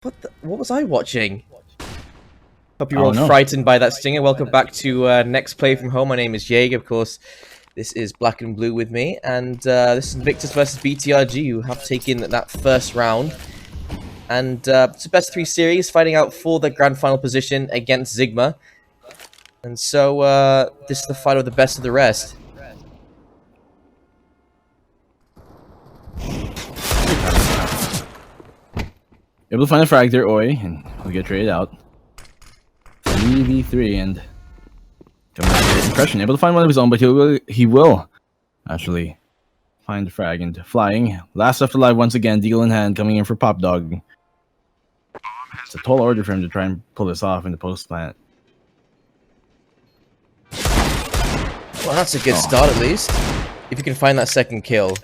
What was I watching? Hope you're Oh, all no. frightened by that stinger. Welcome back to NEX Play from Home. My name is Jaeger, of course. This is Black and Blue with me, and this is Invictus versus BTRG, who have taken that first round. And it's a best 3 series, fighting out for the grand final position against Sigma. And so this is the fight of the best of the rest. Able to find a frag there, Oi, and we'll get traded out. 3v3 and coming out with impression. Able to find one of his own, but he will actually find the frag and flying. Last left alive once again, deagle in hand, coming in for Pop Dog. It's a tall order for him to try and pull this off in the post plant. Well, that's a good start, at least. If you can find that second kill,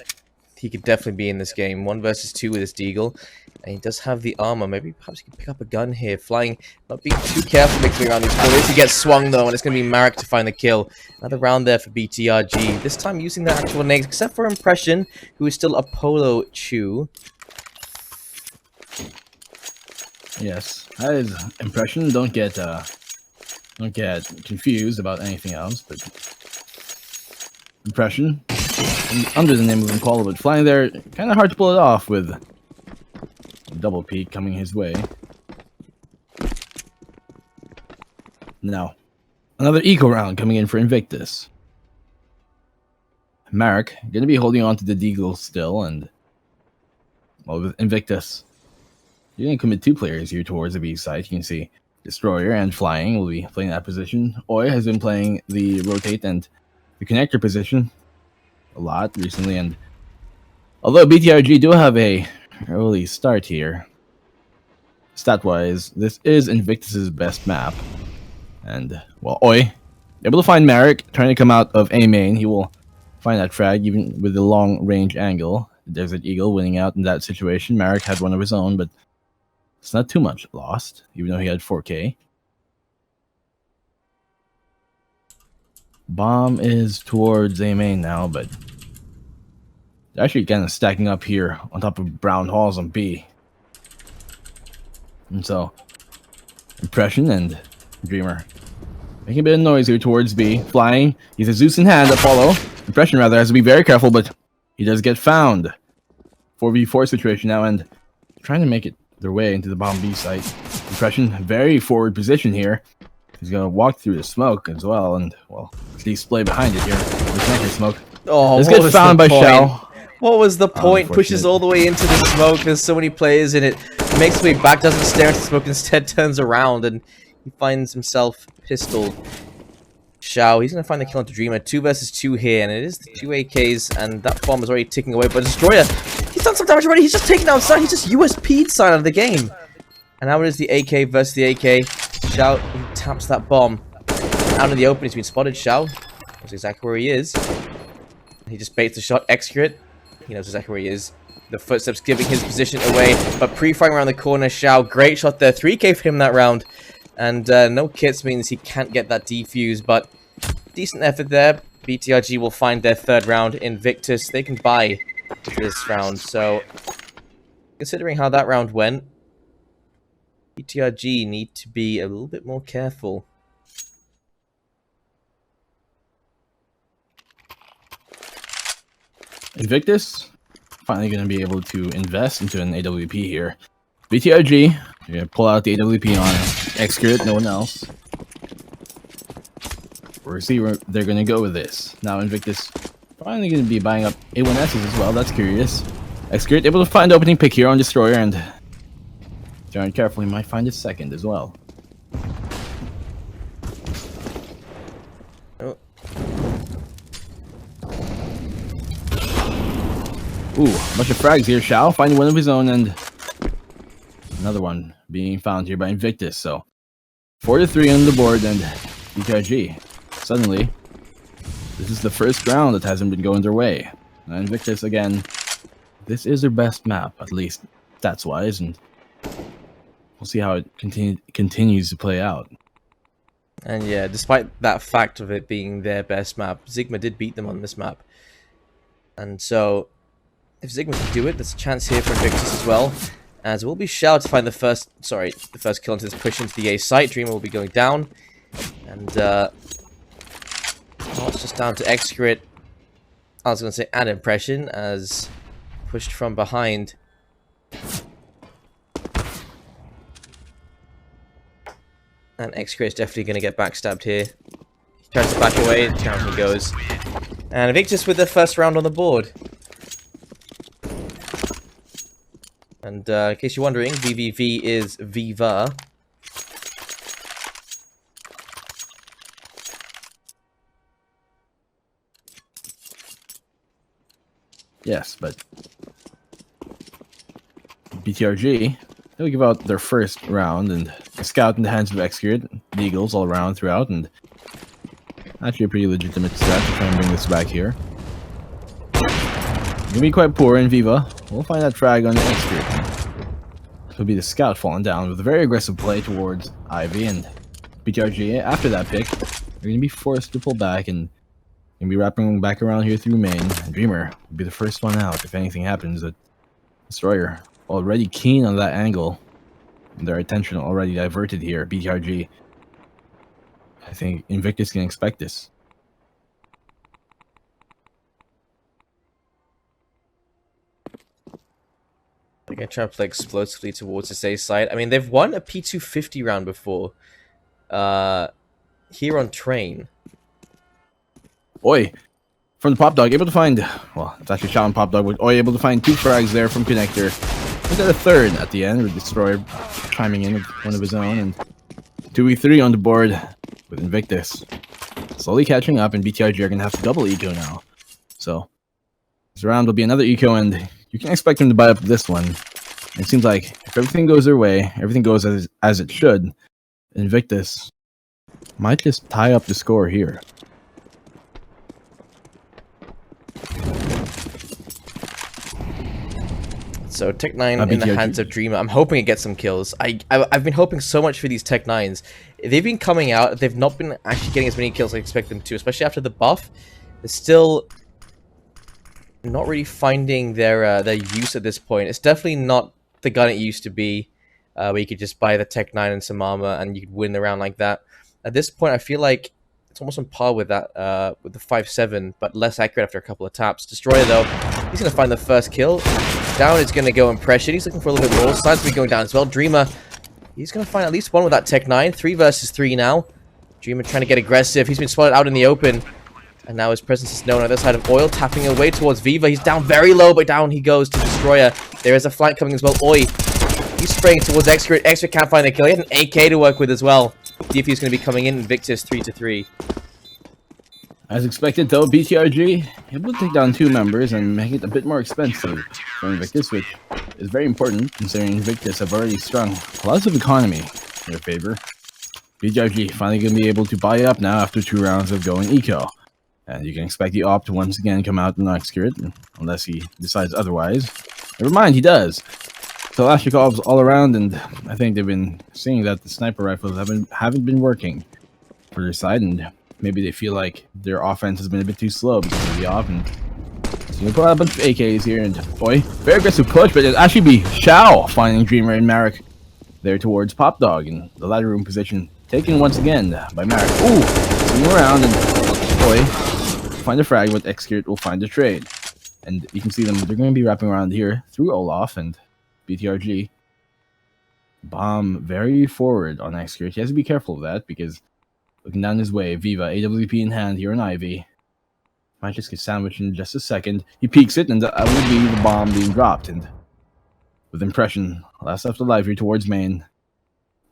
he could definitely be in this game. 1 versus 2 with his deagle. And he does have the armor. Maybe perhaps he can pick up a gun here. Flying, not being too careful mixing around these corners. He gets swung though, and it's going to be Marek to find the kill. Another round there for BTRG. This time using the actual NEX, except for Impression, who is still a Polo Chew. Yes, that is Impression. Don't get confused about anything else, but Impression under the name of Impala, but flying there, kind of hard to pull it off with double peak coming his way. Now, another eco round coming in for Invictus. Marek going to be holding on to the deagle still, and well, with Invictus, you're going to commit 2 players here towards the B side. You can see Destroyer and Flying will be playing that position. Oi has been playing the rotate and the connector position a lot recently, and although BTRG do have a early start here, stat-wise, this is Invictus's best map. And, well, Oi, able to find Marek, trying to come out of A main. He will find that frag, even with the long-range angle. Desert Eagle winning out in that situation. Marek had one of his own, but it's not too much lost, even though he had 4K. Bomb is towards A main now, but they're actually kind of stacking up here on top of Brown Halls on B. And so, Impression and Dreamer making a bit of noise here towards B. Flying. He's a Zeus in hand, Apollo. Impression, rather, has to be very careful, but he does get found. 4v4 situation now, and trying to make it their way into the bomb B site. Impression, very forward position here. He's going to walk through the smoke as well, and, well, at least play behind it here. The connector smoke. Oh, let's get found by Shao. What was the point? Pushes all the way into the smoke. There's so many players in it. Makes his way back, doesn't stare at the smoke, instead turns around, and he finds himself pistoled. Shao, he's going to find the kill onto Dreamer. 2 versus 2 here, and it is the 2 AKs, and that bomb is already ticking away. But Destroyer, he's done some damage already. He's just taken outside. He's just USP'd side of the game. And now it is the AK versus the AK. Shao, he taps that bomb out in the open. He's been spotted. Shao knows exactly where he is. He just baits the shot. Execute. He knows exactly where he is. The footsteps giving his position away, but pre-firing around the corner. Shao, great shot there. 3K for him that round. And no kits means he can't get that defuse, but decent effort there. BTRG will find their 3rd round. Invictus, they can buy this round. So, considering how that round went, BTRG need to be a little bit more careful. Invictus finally going to be able to invest into an AWP here. BTRG, you're going to pull out the AWP on Execute, no one else. We'll see where they're going to go with this. Now Invictus finally going to be buying up A1Ss as well. That's curious. Execute able to find the opening pick here on Destroyer, and Darn carefully might find a second as well. Oh. Ooh, a bunch of frags here. Shao finding one of his own, and another one being found here by Invictus. So 4-3 on the board, and BTRG. Suddenly, this is the first round that hasn't been going their way. Now Invictus again. This is their best map, at least stats-wise, and we'll see how it continues to play out. And yeah, despite that fact of it being their best map, Sigma did beat them on this map. And so, if Sigma can do it, there's a chance here for Invictus as well. As it will be Shao to find the first kill into this push into the A site. Dreamer will be going down. And, well, it's just down to Excret. I was going to say, and Impression, as pushed from behind. And Excret is definitely going to get backstabbed here. He tries to back away, down he goes. And Invictus with the first round on the board. And in case you're wondering, VVV is Viva. Yes, but BTRG, they'll give out their first round and a scout in the hands of Excret, the Eagles all around throughout, and actually a pretty legitimate strat to try and bring this back here. Gonna be quite poor in Viva. We'll find that frag on the Excret. It'll be the scout falling down with a very aggressive play towards Ivy, and BTRG after that pick, they're gonna be forced to pull back and gonna be wrapping back around here through main. And Dreamer will be the first one out if anything happens. That Destroyer already keen on that angle. And their attention already diverted here. BTRG. I think Invictus can expect this. They're going to try to play explosively towards this A side. I mean, they've won a P250 round before. Here on Train. Oi! From the Pop Dog, able to find... Well, it's actually Shao and Pop Dog, but Oi able to find 2 frags there from Connector. He's at a third at the end, with Destroyer chiming in with one of his own. And 2v3 on the board with Invictus. Slowly catching up, and BTRG are going to have to double eco now. So, this round will be another eco, and you can expect them to buy up this one. And it seems like if everything goes their way, everything goes as it should, Invictus might just tie up the score here. So Tech 9 in the hands of Dreamer. I'm hoping it gets some kills. I've been hoping so much for these Tech 9s. They've been coming out. They've not been actually getting as many kills as I expect them to, especially after the buff. They're still not really finding their use at this point. It's definitely not the gun it used to be, where you could just buy the Tech 9 and some armor and you could win the round like that. At this point, I feel like it's almost on par with that, with the 5.7, but less accurate after a couple of taps. Destroyer, though, he's going to find the first kill. Down is going to go Impression. He's looking for a little bit more. Sides will be going down as well. Dreamer, he's going to find at least one with that Tech 9. 3 versus 3 now. Dreamer trying to get aggressive. He's been spotted out in the open. And now his presence is known on the other side of Oil, tapping away towards Viva. He's down very low, but down he goes to Destroyer. There is a flank coming as well. Oi, he's spraying towards Excret. Excret can't find the kill. He had an AK to work with as well. DFU is going to be coming in. Invictus 3-3. As expected, though, BTRG able to take down 2 members and make it a bit more expensive for Invictus, which is very important considering Invictus have already strung lots of economy in their favor. BTRG finally going to be able to buy up now after 2 rounds of going eco. And you can expect the op to once again come out in the next crit, unless he decides otherwise. Never mind, he does. So Kalashnikovs all around, and I think they've been seeing that the sniper rifles haven't been working for their side, and maybe they feel like their offense has been a bit too slow because of the off, and so you pull out a bunch of AKs here, and boy, very aggressive push, but it'll actually be Shao finding Dreamer and Marek there towards Pop Dog in the ladder room position, taken once again by Marek. Ooh, swing around, and boy, find a frag, but Excret will find a trade. And you can see them, they're going to be wrapping around here through Olaf, and BTRG bomb very forward on Excret. He has to be careful of that, because looking down his way, Viva, AWP in hand here on Ivy. Might just get sandwiched in just a second. He peeks it, and that will be the bomb being dropped. And with Impression, last left alive here towards main.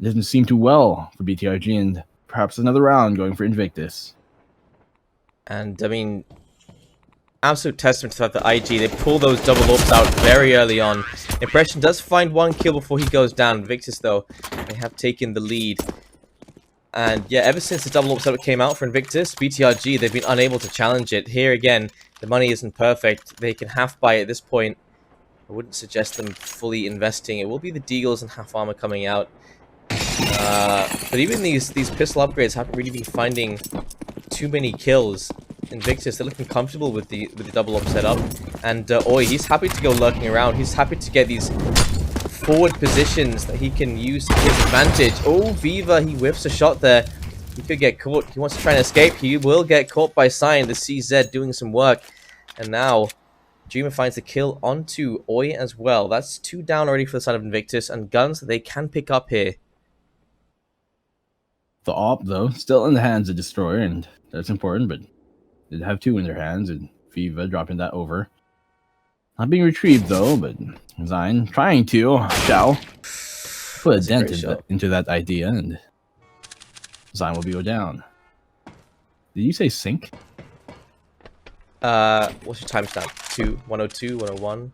It doesn't seem too well for BTRG, and perhaps another round going for Invictus. And, I mean, absolute testament to that, the IG, they pull those double ups out very early on. Impression does find 1 kill before he goes down. Invictus, though, they have taken the lead. And yeah, ever since the double up setup came out for Invictus, BTRG, they've been unable to challenge it. Here again, the money isn't perfect. They can half buy at this point. I wouldn't suggest them fully investing. It will be the Deagles and half armor coming out. But even these pistol upgrades haven't really been finding too many kills. Invictus, they're looking comfortable with the double up setup. And Oi, he's happy to go lurking around. He's happy to get these forward positions that he can use to his advantage. Oh, Viva, he whiffs a shot there. He could get caught. He wants to try and escape. He will get caught by Sign, the CZ doing some work. And now, Dreamer finds the kill onto Oi as well. That's 2 down already for the side of Invictus, and guns that they can pick up here. The AWP, though, still in the hands of Destroyer, and that's important, but they have 2 in their hands, and Viva dropping that over. Not being retrieved, though, but Zine trying to. Shao put a dent into that idea, and Zine will be go down. Did you say sync? What's your timestamp? 102, 101,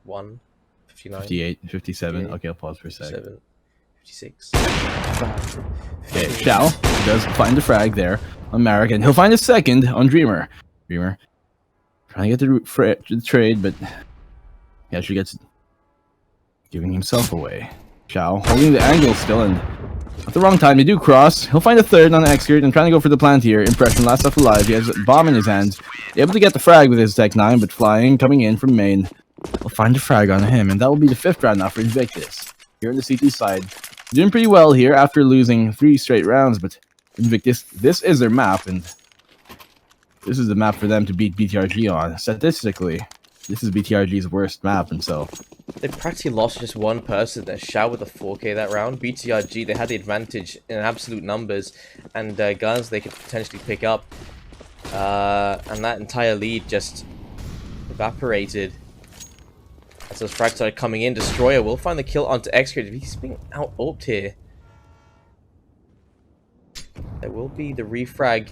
1, 59, 58, 57. Okay, I'll pause for a second. 7, 56, 5, okay, Shao does find the frag there on Marek, and he'll find a second on Dreamer. Dreamer trying to get the trade, but he actually gets giving himself away. Shao holding the angle still, and at the wrong time, they do cross. He'll find a third on the X-Geared and trying to go for the plant here. Impression, last stuff alive. He has a bomb in his hands. Able to get the frag with his Tech 9, but flying, coming in from main. He'll find a frag on him, and that will be the 5th round now for Invictus. Here on the CT side. Doing pretty well here after losing 3 straight rounds, but Invictus, this is their map, and this is the map for them to beat BTRG on. Statistically, this is BTRG's worst map, and so they practically lost just one person there. Shao with a 4K that round. BTRG, they had the advantage in absolute numbers and guns they could potentially pick up. And that entire lead just evaporated. As those frags started coming in, Destroyer will find the kill onto X-Geared. He's being out-oped here. There will be the refrag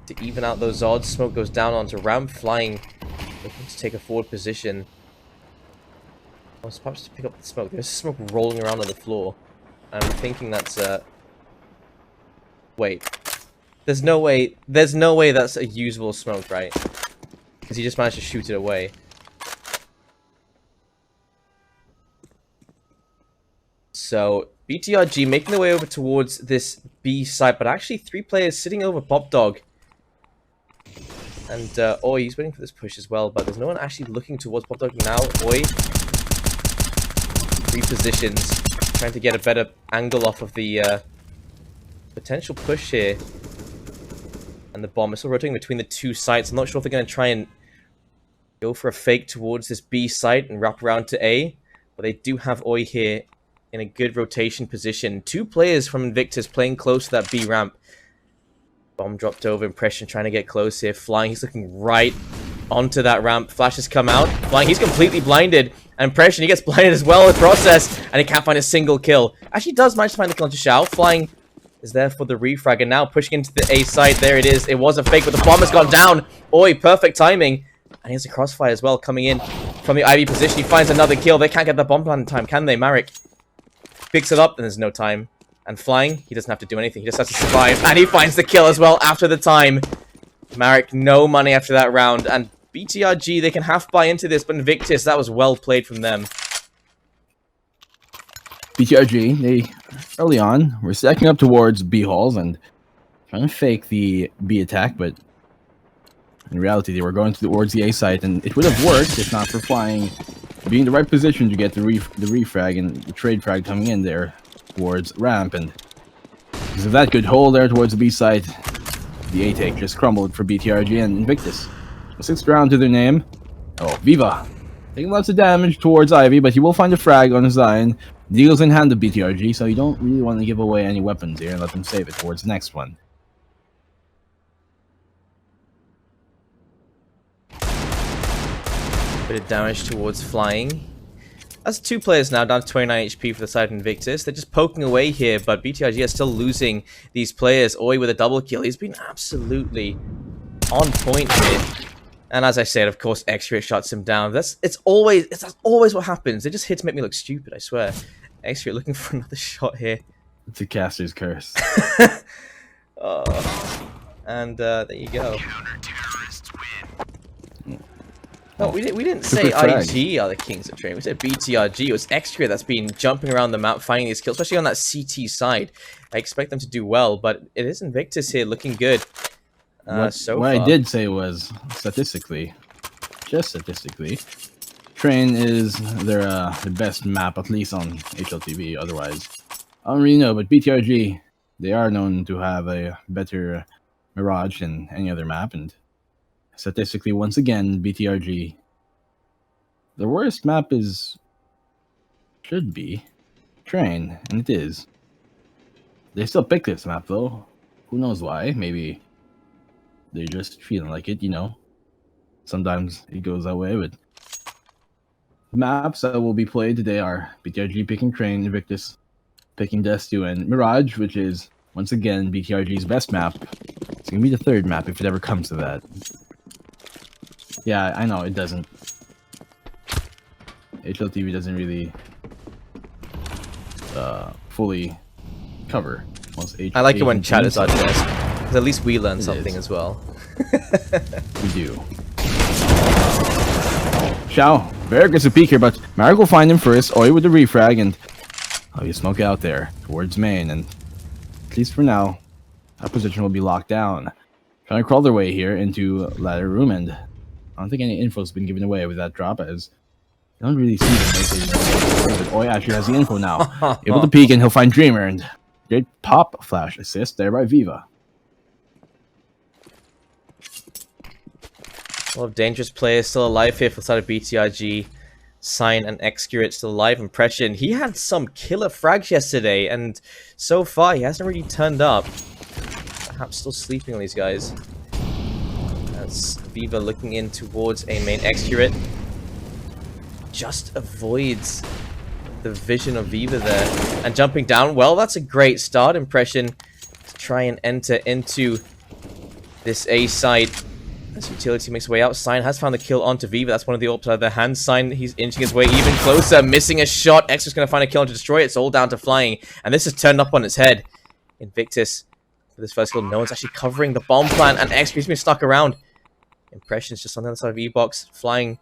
to even out those odds. Smoke goes down onto ramp, flying, looking to take a forward position. I was supposed to pick up the smoke. There's smoke rolling around on the floor. I'm thinking that's wait. There's no way that's a usable smoke, right? Because he just managed to shoot it away. So, BTRG making their way over towards this B site, but actually 3 players sitting over Pop Dog. And Oi, he's waiting for this push as well, but there's no one actually looking towards Pop Dog now. Oi repositions, trying to get a better angle off of the potential push here. And the bomb is still rotating between the 2 sites. I'm not sure if they're going to try and go for a fake towards this B site and wrap around to A. But they do have Oi here in a good rotation position. 2 players from Invictus playing close to that B ramp. Bomb dropped over. Impression trying to get close here. Flying, he's looking right onto that ramp. Flashes come out. Flying, he's completely blinded. And Impression, he gets blinded as well in the process. And he can't find a single kill. Actually does manage to find the kill onto Shao. Flying is there for the refrag. And now pushing into the A side. There it is. It was a fake, but the bomb has gone down. Oi, perfect timing. And he has a crossfire as well coming in from the IV position. He finds another kill. They can't get the bomb plan in time, can they? Marek picks it up, and there's no time. And Flying, he doesn't have to do anything. He just has to survive. And he finds the kill as well after the time. Marek, no money after that round. And BTRG, they can half buy into this, but Invictus, that was well played from them. BTRG, they, early on, were stacking up towards B halls and trying to fake the B attack, but in reality, they were going towards the A site, and it would have worked if not for Flying being in the right position to get the refrag and the trade frag coming in there towards ramp, and because of that good hold there towards the B site, the A take just crumbled for BTRG and Invictus. 6th round to their name. Oh, Viva taking lots of damage towards Ivy, but he will find a frag on his line. The Eagle's in hand of BTRG, so you don't really want to give away any weapons here and let them save it towards the next one. Bit of damage towards Flying. That's 2 players now, down to 29 HP for the side of Invictus. They're just poking away here, but BTRG is still losing these players. Oi with a double kill. He's been absolutely on point here. And as I said, of course, X-Ray shuts him down. That's always what happens. They just hit to make me look stupid, I swear. X-Ray looking for another shot here. It's a caster's curse. And there you go. No, we didn't say IG are the kings of trade. We said BTRG. It was X-Ray that's been jumping around the map, finding these kills, especially on that CT side. I expect them to do well, but it is Invictus here looking good. What I did say was, statistically, just statistically, Train is their the best map, at least on HLTV. Otherwise, I don't really know. But BTRG, they are known to have a better Mirage than any other map, and statistically, once again, BTRG, the worst map should be Train, and it is. They still pick this map though. Who knows why? Maybe they're just feeling like it, you know. Sometimes it goes that way, but maps that will be played today are BTRG picking Train, Invictus picking Dust2, and Mirage, which is once again BTRG's best map. It's gonna be the third map if it ever comes to that. Yeah, I know it doesn't. HLTV doesn't really fully cover most I like it when chat is our desk, because at least we learn something as well. We do. Xiao, very aggressive peek here, but Marek will find him first. Oi with the refrag, and you smoke out there towards main, and at least for now, that position will be locked down. Trying to crawl their way here into ladder room, and I don't think any info's been given away with that drop, as I don't really see them. But Oi actually has the info now. Able to peek, and he'll find Dreamer, and great pop flash assist there by Viva. A lot of dangerous players still alive here for the side of BTRG. Sign and Excurate still alive. Impression. He had some killer frags yesterday, and so far he hasn't really turned up. Perhaps still sleeping on these guys. That's Viva looking in towards a main Excurate. Just avoids the vision of Viva there. And jumping down. Well, that's a great start. Impression to try and enter into this A site. As Utility makes his way out, Sign has found the kill onto Viva. That's one of the AWPs out of their hands. Sign, he's inching his way even closer, missing a shot. Extra's going to find a kill to destroy it. It's all down to Flying, and this is turned up on its head. Invictus, for this first kill, no one's actually covering the bomb plant, and Extra's been stuck around. Impression's just on the other side of E-Box. Flying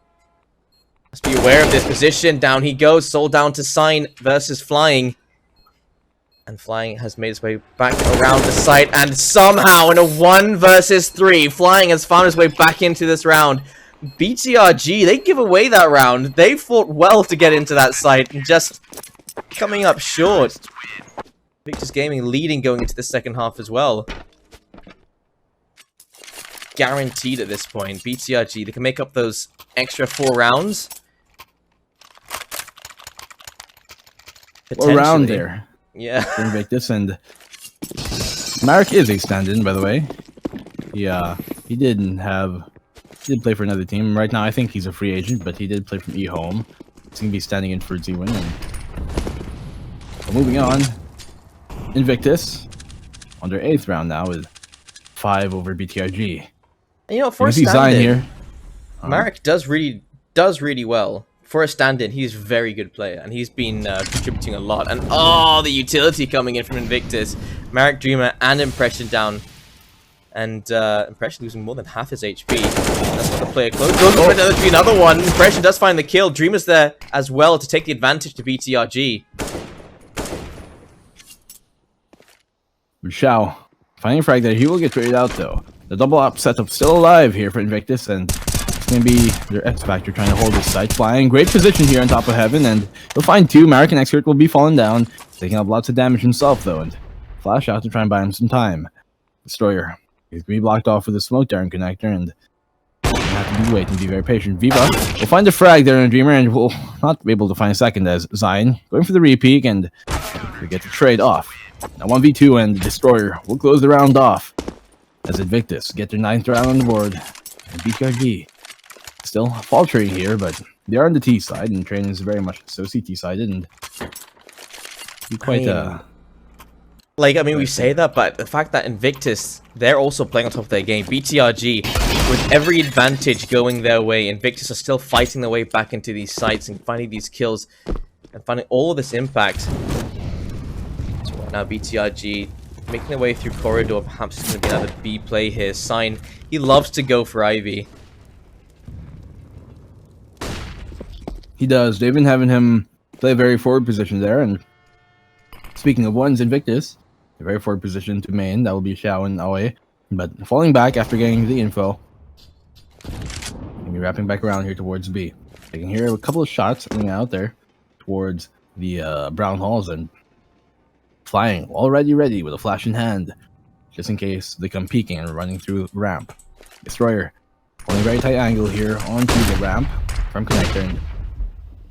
must be aware of this position. Down he goes, soul down to Sign versus Flying. And Flying has made his way back around the site, and somehow in a 1 versus 3, Flying has found his way back into this round. BTRG, they give away that round. They fought well to get into that site, and just coming up short. Invictus Gaming leading going into the second half as well. Guaranteed at this point. BTRG, they can make up those extra 4 rounds. Around there. Yeah. Invictus, and Marek is a stand-in, by the way. He did play for another team. Right now, I think he's a free agent, but he did play from eHome. He's going to be standing in for Z-Win. So moving on, Invictus on their 8th round now with 5 over BTRG. And, you know, for a stand-in here, Marek does really well. For a stand-in, he's a very good player, and he's been contributing a lot. And oh, the utility coming in from Invictus. Marek, Dreamer, and Impression down. And Impression losing more than half his HP. That's not the player close. Goes for another one. Impression does find the kill. Dreamer's there as well to take the advantage to BTRG. Xiao finding a frag there. He will get traded out, though. The double up setup still alive here for Invictus, and it's going to be their X Factor trying to hold this site. Flying, great position here on top of Heaven, and he'll find 2. Marek and Excurate will be falling down, taking up lots of damage himself, though, and flash out to try and buy him some time. Destroyer, he's going to be blocked off with a smoke down connector, and you have to wait and be very patient. Viva will find the frag there in Dreamer, and will not be able to find a second as Zion going for the repeat, and we get the trade off. Now 1v2, and Destroyer will close the round off as Invictus get their 9th round on the board, and BTRG still faltering here, but they are on the T side, and Train is very much so CT sided, and quite like, I mean, we say that, but the fact that Invictus, they're also playing on top of their game. BTRG, with every advantage going their way, Invictus are still fighting their way back into these sites and finding these kills and finding all of this impact. So right now, BTRG making their way through corridor. Perhaps it's going to be another B play here. Sign, he loves to go for Ivy. He does. They've been having him play a very forward position there, and speaking of ones, Invictus, a very forward position to main. That will be Xiao and Aoi, but falling back after getting the info. Gonna be wrapping back around here towards B. I can hear a couple of shots coming out there towards the brown halls and flying, already ready with a flash in hand, just in case they come peeking and running through the ramp. Destroyer, only very tight angle here onto the ramp from connector, and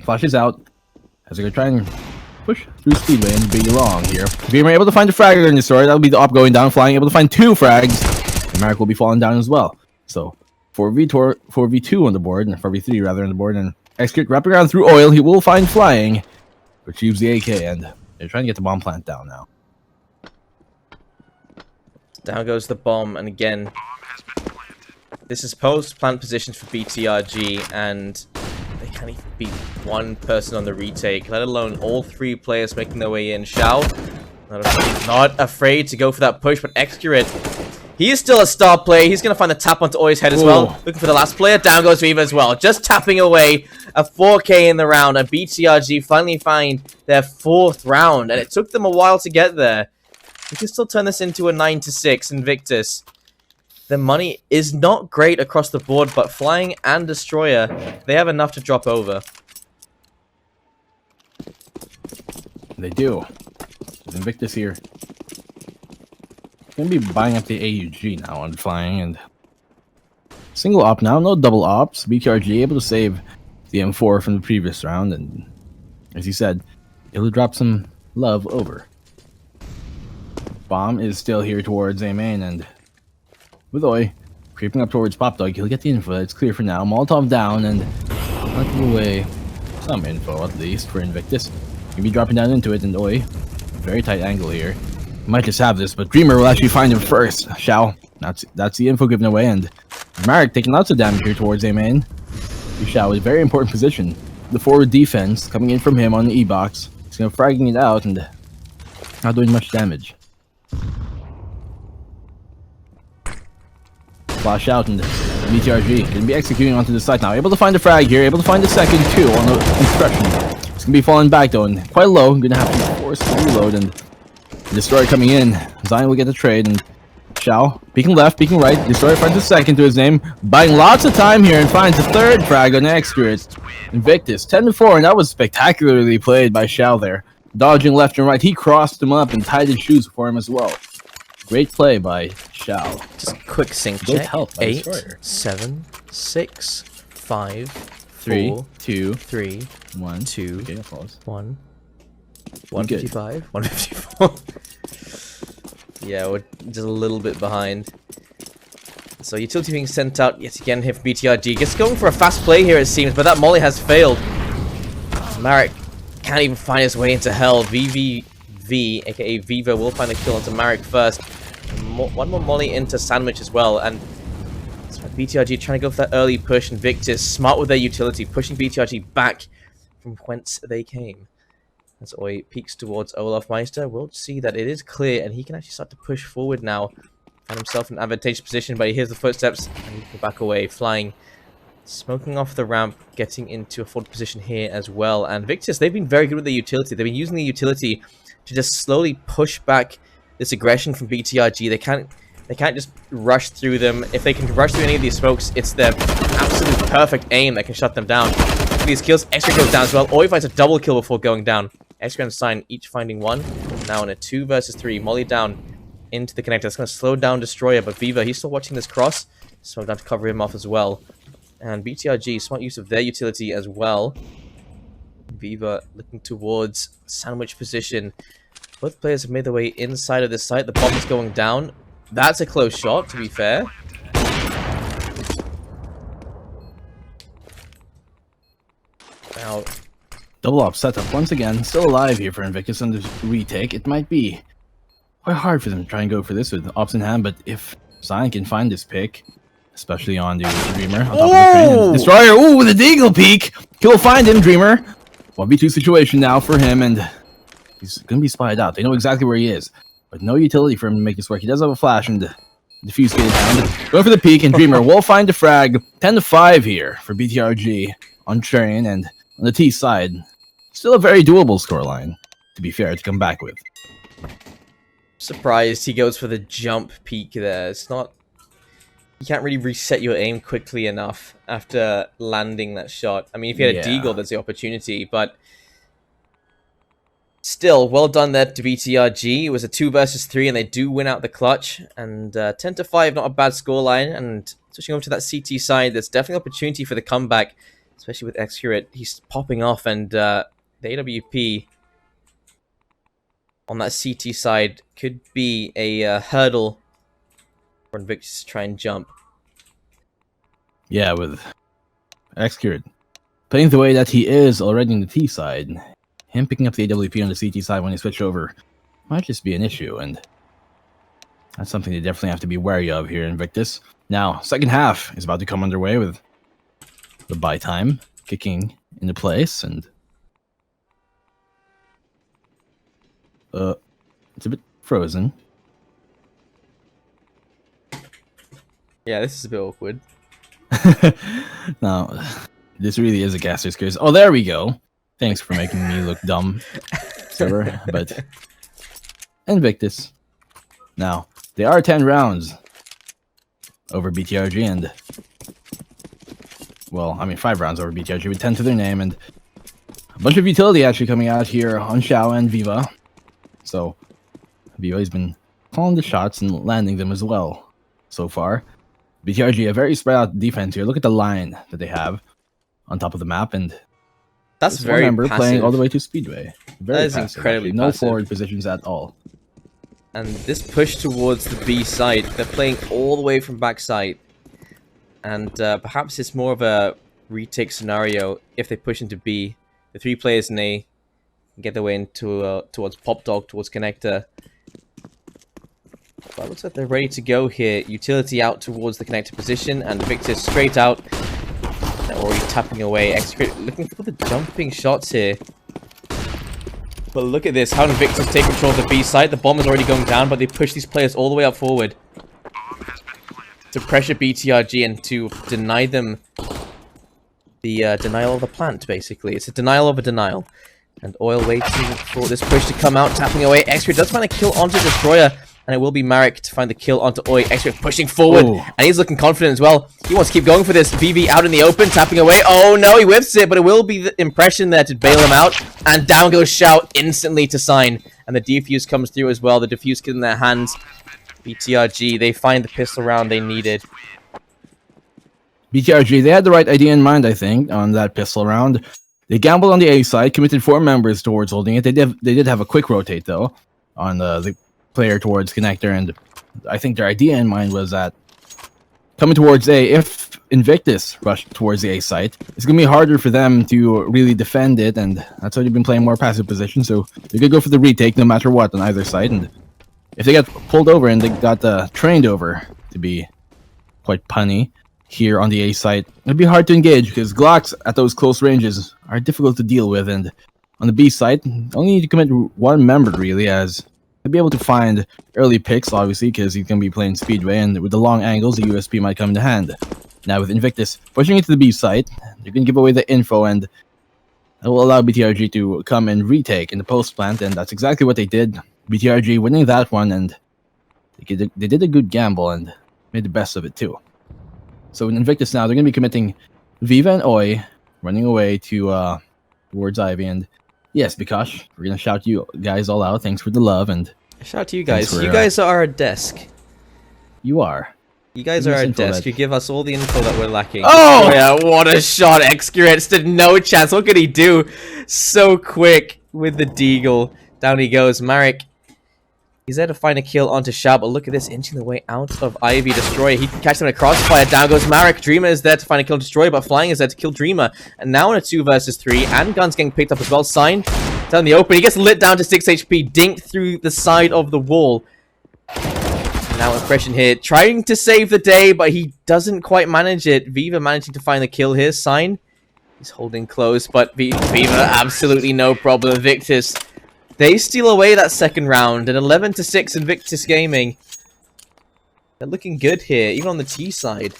flashes out as they're trying to push through Speedway and be wrong here. Dreamer able to find the frag in Destroyer. That'll be the op going down, flying, able to find 2 frags. And Marek will be falling down as well. So 4v2 on the board, and 4v3 rather on the board, and Execute wrapping around through oil. He will find flying, retrieves the AK, and they're trying to get the bomb plant down now. Down goes the bomb, and again, this is post-plant positions for BTRG, and they can't even beat one person on the retake, let alone all 3 players making their way in. Shao, not afraid to go for that push, but Execute, he is still a star player. He's going to find the tap onto Oi's head as well. Looking for the last player. Down goes Viva as well. Just tapping away a 4K in the round, and BTRG finally find their 4th round, and it took them a while to get there. We can still turn this into a 9-6 Invictus. The money is not great across the board, but Flying and Destroyer, they have enough to drop over. They do. Invictus here. Gonna be buying up the AUG now on Flying, and single op now, no double ops. BTRG able to save the M4 from the previous round, and as you said, able to drop some love over. Bomb is still here towards A main, and with Oi creeping up towards Pop Dog, he'll get the info. It's clear for now. Molotov down, and not give away some info at least for Invictus. He'll be dropping down into it, and Oi, very tight angle here. Might just have this, but Dreamer will actually find him first. Shao, that's the info given away, and Marek taking lots of damage here towards A main. Shao is a very important position. The forward defense coming in from him on the E-box. He's gonna fragging it out and not doing much damage. Flash out, and BTRG gonna be executing onto the site now. Able to find the frag here, able to find the second too on the construction. It's gonna be falling back though, and quite low. Gonna have to force to reload, and Destroyer coming in. Zion will get the trade, and Shao peeking left, peeking right. Destroyer finds a second to his name, buying lots of time here, and finds the 3rd frag on Execute. Invictus 10-4, and that was spectacularly played by Shao there, dodging left and right. He crossed him up and tied his shoes for him as well. Great play by Shao. Just a quick sync check. 8, 7, 6, 5, 3, 4, 2, 3, 1, 2, okay, applause. 1. 155, 154. Yeah, we're just a little bit behind. So utility being sent out yet again here for BTRG. Gets going for a fast play here it seems, but that molly has failed. Marek can't even find his way into hell. VVV, aka Viva, will find the kill onto Marek first. One more molly into Sandwich as well, and that's why BTRG trying to go for that early push. Invictus smart with their utility, pushing BTRG back from whence they came. As Oi peeks towards Olaf Meister, we'll see that it is clear, and he can actually start to push forward now. Find himself in an advantageous position, but he hears the footsteps, and he can back away. Flying, smoking off the ramp, getting into a forward position here as well. And Victus, they've been very good with the utility. They've been using the utility to just slowly push back this aggression from BTRG. They can't just rush through them. If they can rush through any of these smokes, it's their absolute perfect aim that can shut them down. These kills, Extra goes down as well. Oi finds a double kill before going down. Extra and Sign each finding 1. Now in a 2 versus 3. Molly down into the connector. That's going to slow down Destroyer, but Viva, he's still watching this cross. So down to cover him off as well. And BTRG, smart use of their utility as well. Viva looking towards Sandwich position. Both players have made their way inside of this site. The bomb is going down. That's a close shot, to be fair. Now, double op setup once again, still alive here for Invictus on this retake. It might be quite hard for them to try and go for this with ops in hand, but if Zion can find this pick, especially on the Dreamer on top of the train, and Destroyer, ooh, with a deagle peek, he'll find him, Dreamer. 1v2 situation now for him, and he's gonna be spied out. They know exactly where he is, but no utility for him to make this work. He does have a flash and defuse getting down. Going for the peek, and Dreamer will find the frag. 10-5 here for BTRG on train, and on the T side, still a very doable scoreline, to be fair, to come back with. Surprised he goes for the jump peek there. It's not you can't really reset your aim quickly enough after landing that shot. I mean, if you had a deagle, there's the opportunity, but still, well done there to BTRG. It was a 2 versus 3, and they do win out the clutch. And 10-5, not a bad scoreline. And switching over to that CT side, there's definitely opportunity for the comeback, especially with Excurate. He's popping off, and the AWP on that CT side could be a hurdle for Invictus to try and jump. Yeah, with Excurate playing the way that he is already in the T side, him picking up the AWP on the CT side when he switched over might just be an issue, and that's something they definitely have to be wary of here in Invictus. Now, second half is about to come underway with the buy time kicking into place, and it's a bit frozen. Yeah, this is a bit awkward. Now, this really is a gaster's curse. Oh, there we go. Thanks for making me look dumb, server. But Invictus. Now, they are 10 rounds over BTRG, and well, I mean 5 rounds over BTRG with 10 to their name, and a bunch of utility actually coming out here on Xiao and Viva. So Viva has been calling the shots and landing them as well so far. BTRG, a very spread out defense here. Look at the line that they have on top of the map, and that's very passive. Playing all the way to Speedway. Very that is passive, incredibly actually. No passive. forward positions at all. And this push towards the B side, they're playing all the way from backside. And perhaps it's more of a retake scenario if they push into B. The 3 players in A get their way into towards Pop Dog, towards Connector. But it looks like they're ready to go here. Utility out towards the connector position, and Victor straight out. They're already tapping away. Excurate looking for the jumping shots here. But look at this, how Invictus take control of the B side. The bomb is already going down, but they push these players all the way up forward to pressure BTRG and to deny them the denial of the plant, basically. It's a denial of a denial. And Oil waiting for this push to come out, tapping away. Excurate does find a kill onto Destroyer, and it will be Marek to find the kill onto Oi. Excurate pushing forward, and he's looking confident as well. He wants to keep going for this. VV out in the open, tapping away. Oh no, he whiffs it, but it will be the impression there to bail him out. And down goes Shout instantly to sign. And the defuse comes through as well. The defuse kit in their hands. BTRG, they find the pistol round they needed. BTRG, they had the right idea in mind, I think, on that pistol round. They gambled on the A side, committed 4 members towards holding it. They did have a quick rotate, though, on the player towards Connector, and I think their idea in mind was that coming towards A, if Invictus rushed towards the A site, it's going to be harder for them to really defend it, and that's why they've been playing more passive position, so they could go for the retake no matter what on either side, and if they got pulled over and they got trained over to be quite punny here on the A site, it'd be hard to engage because Glocks at those close ranges are difficult to deal with, and on the B site, only need to commit 1 member really, as they'll be able to find early picks, obviously, because he's going to be playing Speedway, and with the long angles, the USP might come to hand. Now with Invictus pushing into the B site, they're going to give away the info, and that will allow BTRG to come and retake in the post plant, and that's exactly what they did. BTRG winning that one, and they did a good gamble and made the best of it too. So in Invictus now, they're going to be committing Viva and Oi, running away to towards Ivy, and yes, Bikosh, we're going to shout you guys all out. Thanks for the love, and shout out to you guys. You guys are our desk. You are. You guys are our desk. You give us all the info that we're lacking. Oh! Yeah, what a shot. Excurate stood no chance. What could he do? So quick with the deagle. Down he goes. Marek, he's there to find a kill onto Shab, but look at this, inching the way out of Ivy. Destroyer, he can catch them in a crossfire. Down goes Marek. Dreamer is there to find a kill on Destroyer, but Flying is there to kill Dreamer. And now in a 2 versus 3, and Guns getting picked up as well. Sign down in the open. He gets lit down to 6 HP, dinked through the side of the wall. Now Impression here, trying to save the day, but he doesn't quite manage it. Viva managing to find the kill here. Sign, he's holding close, but Viva absolutely no problem. Invictus, they steal away that second round, and 11-6 Invictus Gaming. They're looking good here, even on the T side.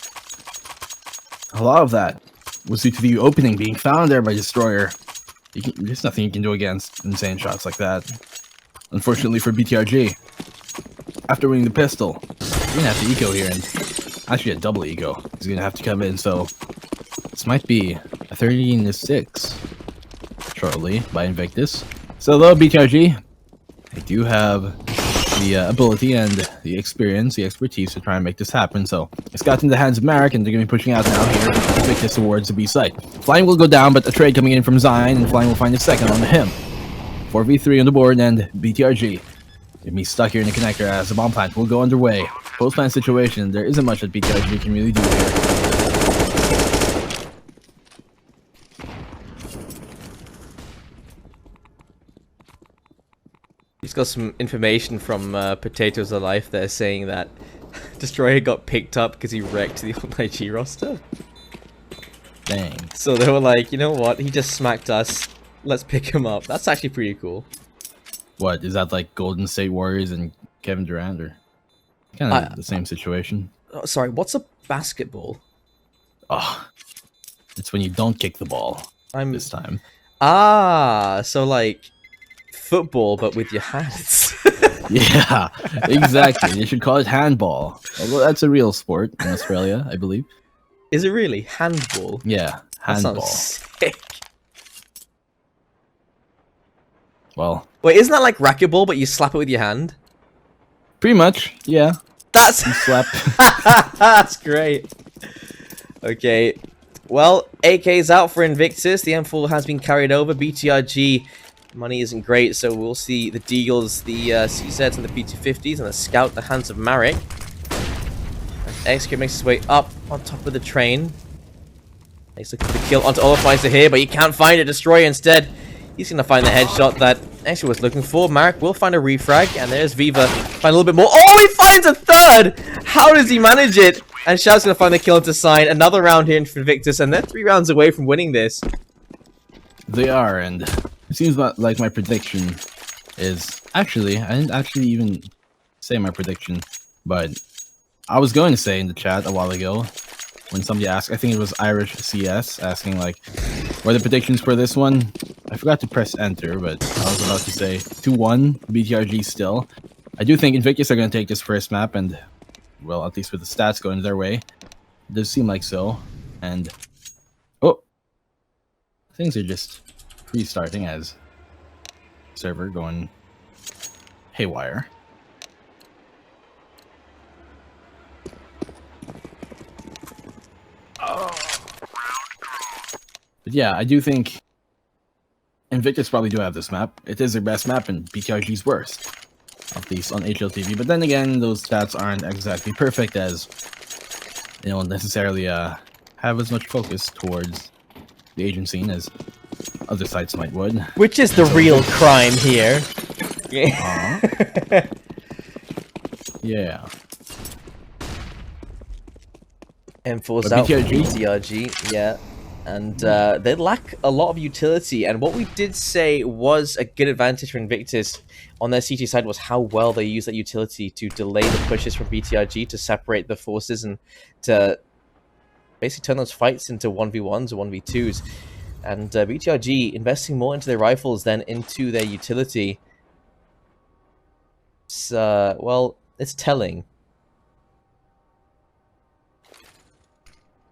A lot of that was due to the opening being found there by Destroyer. There's nothing you can do against insane shots like that. Unfortunately for BTRG, after winning the pistol, you're gonna have to eco here, and actually a double eco. He's gonna have to come in, so this might be a 13-6 shortly by Invictus. So though BTRG, they do have the ability and the experience, the expertise to try and make this happen. So it's got in the hands of Marek, and they're gonna be pushing out now here. Invictus towards the B site. Flying will go down, but a trade coming in from Zine, and Flying will find a second on him. 4v3 on the board, and BTRG gonna be stuck here in the connector as the bomb plant will go underway. Post-plant situation, there isn't much that BTRG can really do here. He's got some information from Potatoes Alive there saying that Destroyer got picked up because he wrecked the old IG roster. Dang. So they were like, you know what, he just smacked us, let's pick him up. That's actually pretty cool. What, is that like Golden State Warriors and Kevin Durant, or kind of the same situation? Oh, sorry, what's a basketball? Oh, it's when you don't kick the ball this time. Ah, so like football, but with your hands. Yeah, exactly. You should call it handball. Although that's a real sport in Australia, I believe. Is it really? Handball? Yeah, handball. That sounds sick. Well, wait, isn't that like racquetball, but you slap it with your hand? Pretty much, yeah. That's slap. That's great. Okay, well, AK's out for Invictus. The M4 has been carried over. BTRG money isn't great, so we'll see the Deagles, the CZs, and the P250s, and the Scout in the hands of Marek. XK makes his way up on top of the train. He's looking for the kill onto Olafmeister here, but he can't find a Destroyer instead. He's going to find the headshot that actually was looking for. Marek will find a refrag, and there's Viva. Find a little bit more. Oh, he finds a third! How does he manage it? And Shadow's going to find the kill to sign. Another round here for Invictus, and they're 3 rounds away from winning this. They are, and it seems like my prediction is... Actually, I didn't actually even say my prediction, but I was going to say in the chat a while ago, when somebody asked, I think it was Irish CS, asking like, what are the predictions for this one? I forgot to press enter, but I was about to say 2-1 BTRG still. I do think Invictus are going to take this first map, and, well, at least with the stats going their way, it does seem like so. And, oh, things are just restarting as server going haywire. But yeah, I do think Invictus probably do have this map. It is their best map and BTRG's worst, at least on HLTV. But then again, those stats aren't exactly perfect, as they don't necessarily have as much focus towards the Asian scene as other sites might would. Which is the real crime here. Yeah. M4's out for BTRG, yeah. And they lack a lot of utility, and what we did say was a good advantage for Invictus on their CT side was how well they use that utility to delay the pushes from BTRG to separate the forces and to basically turn those fights into 1v1s or 1v2s. And BTRG investing more into their rifles than into their utility. It's, well, it's telling.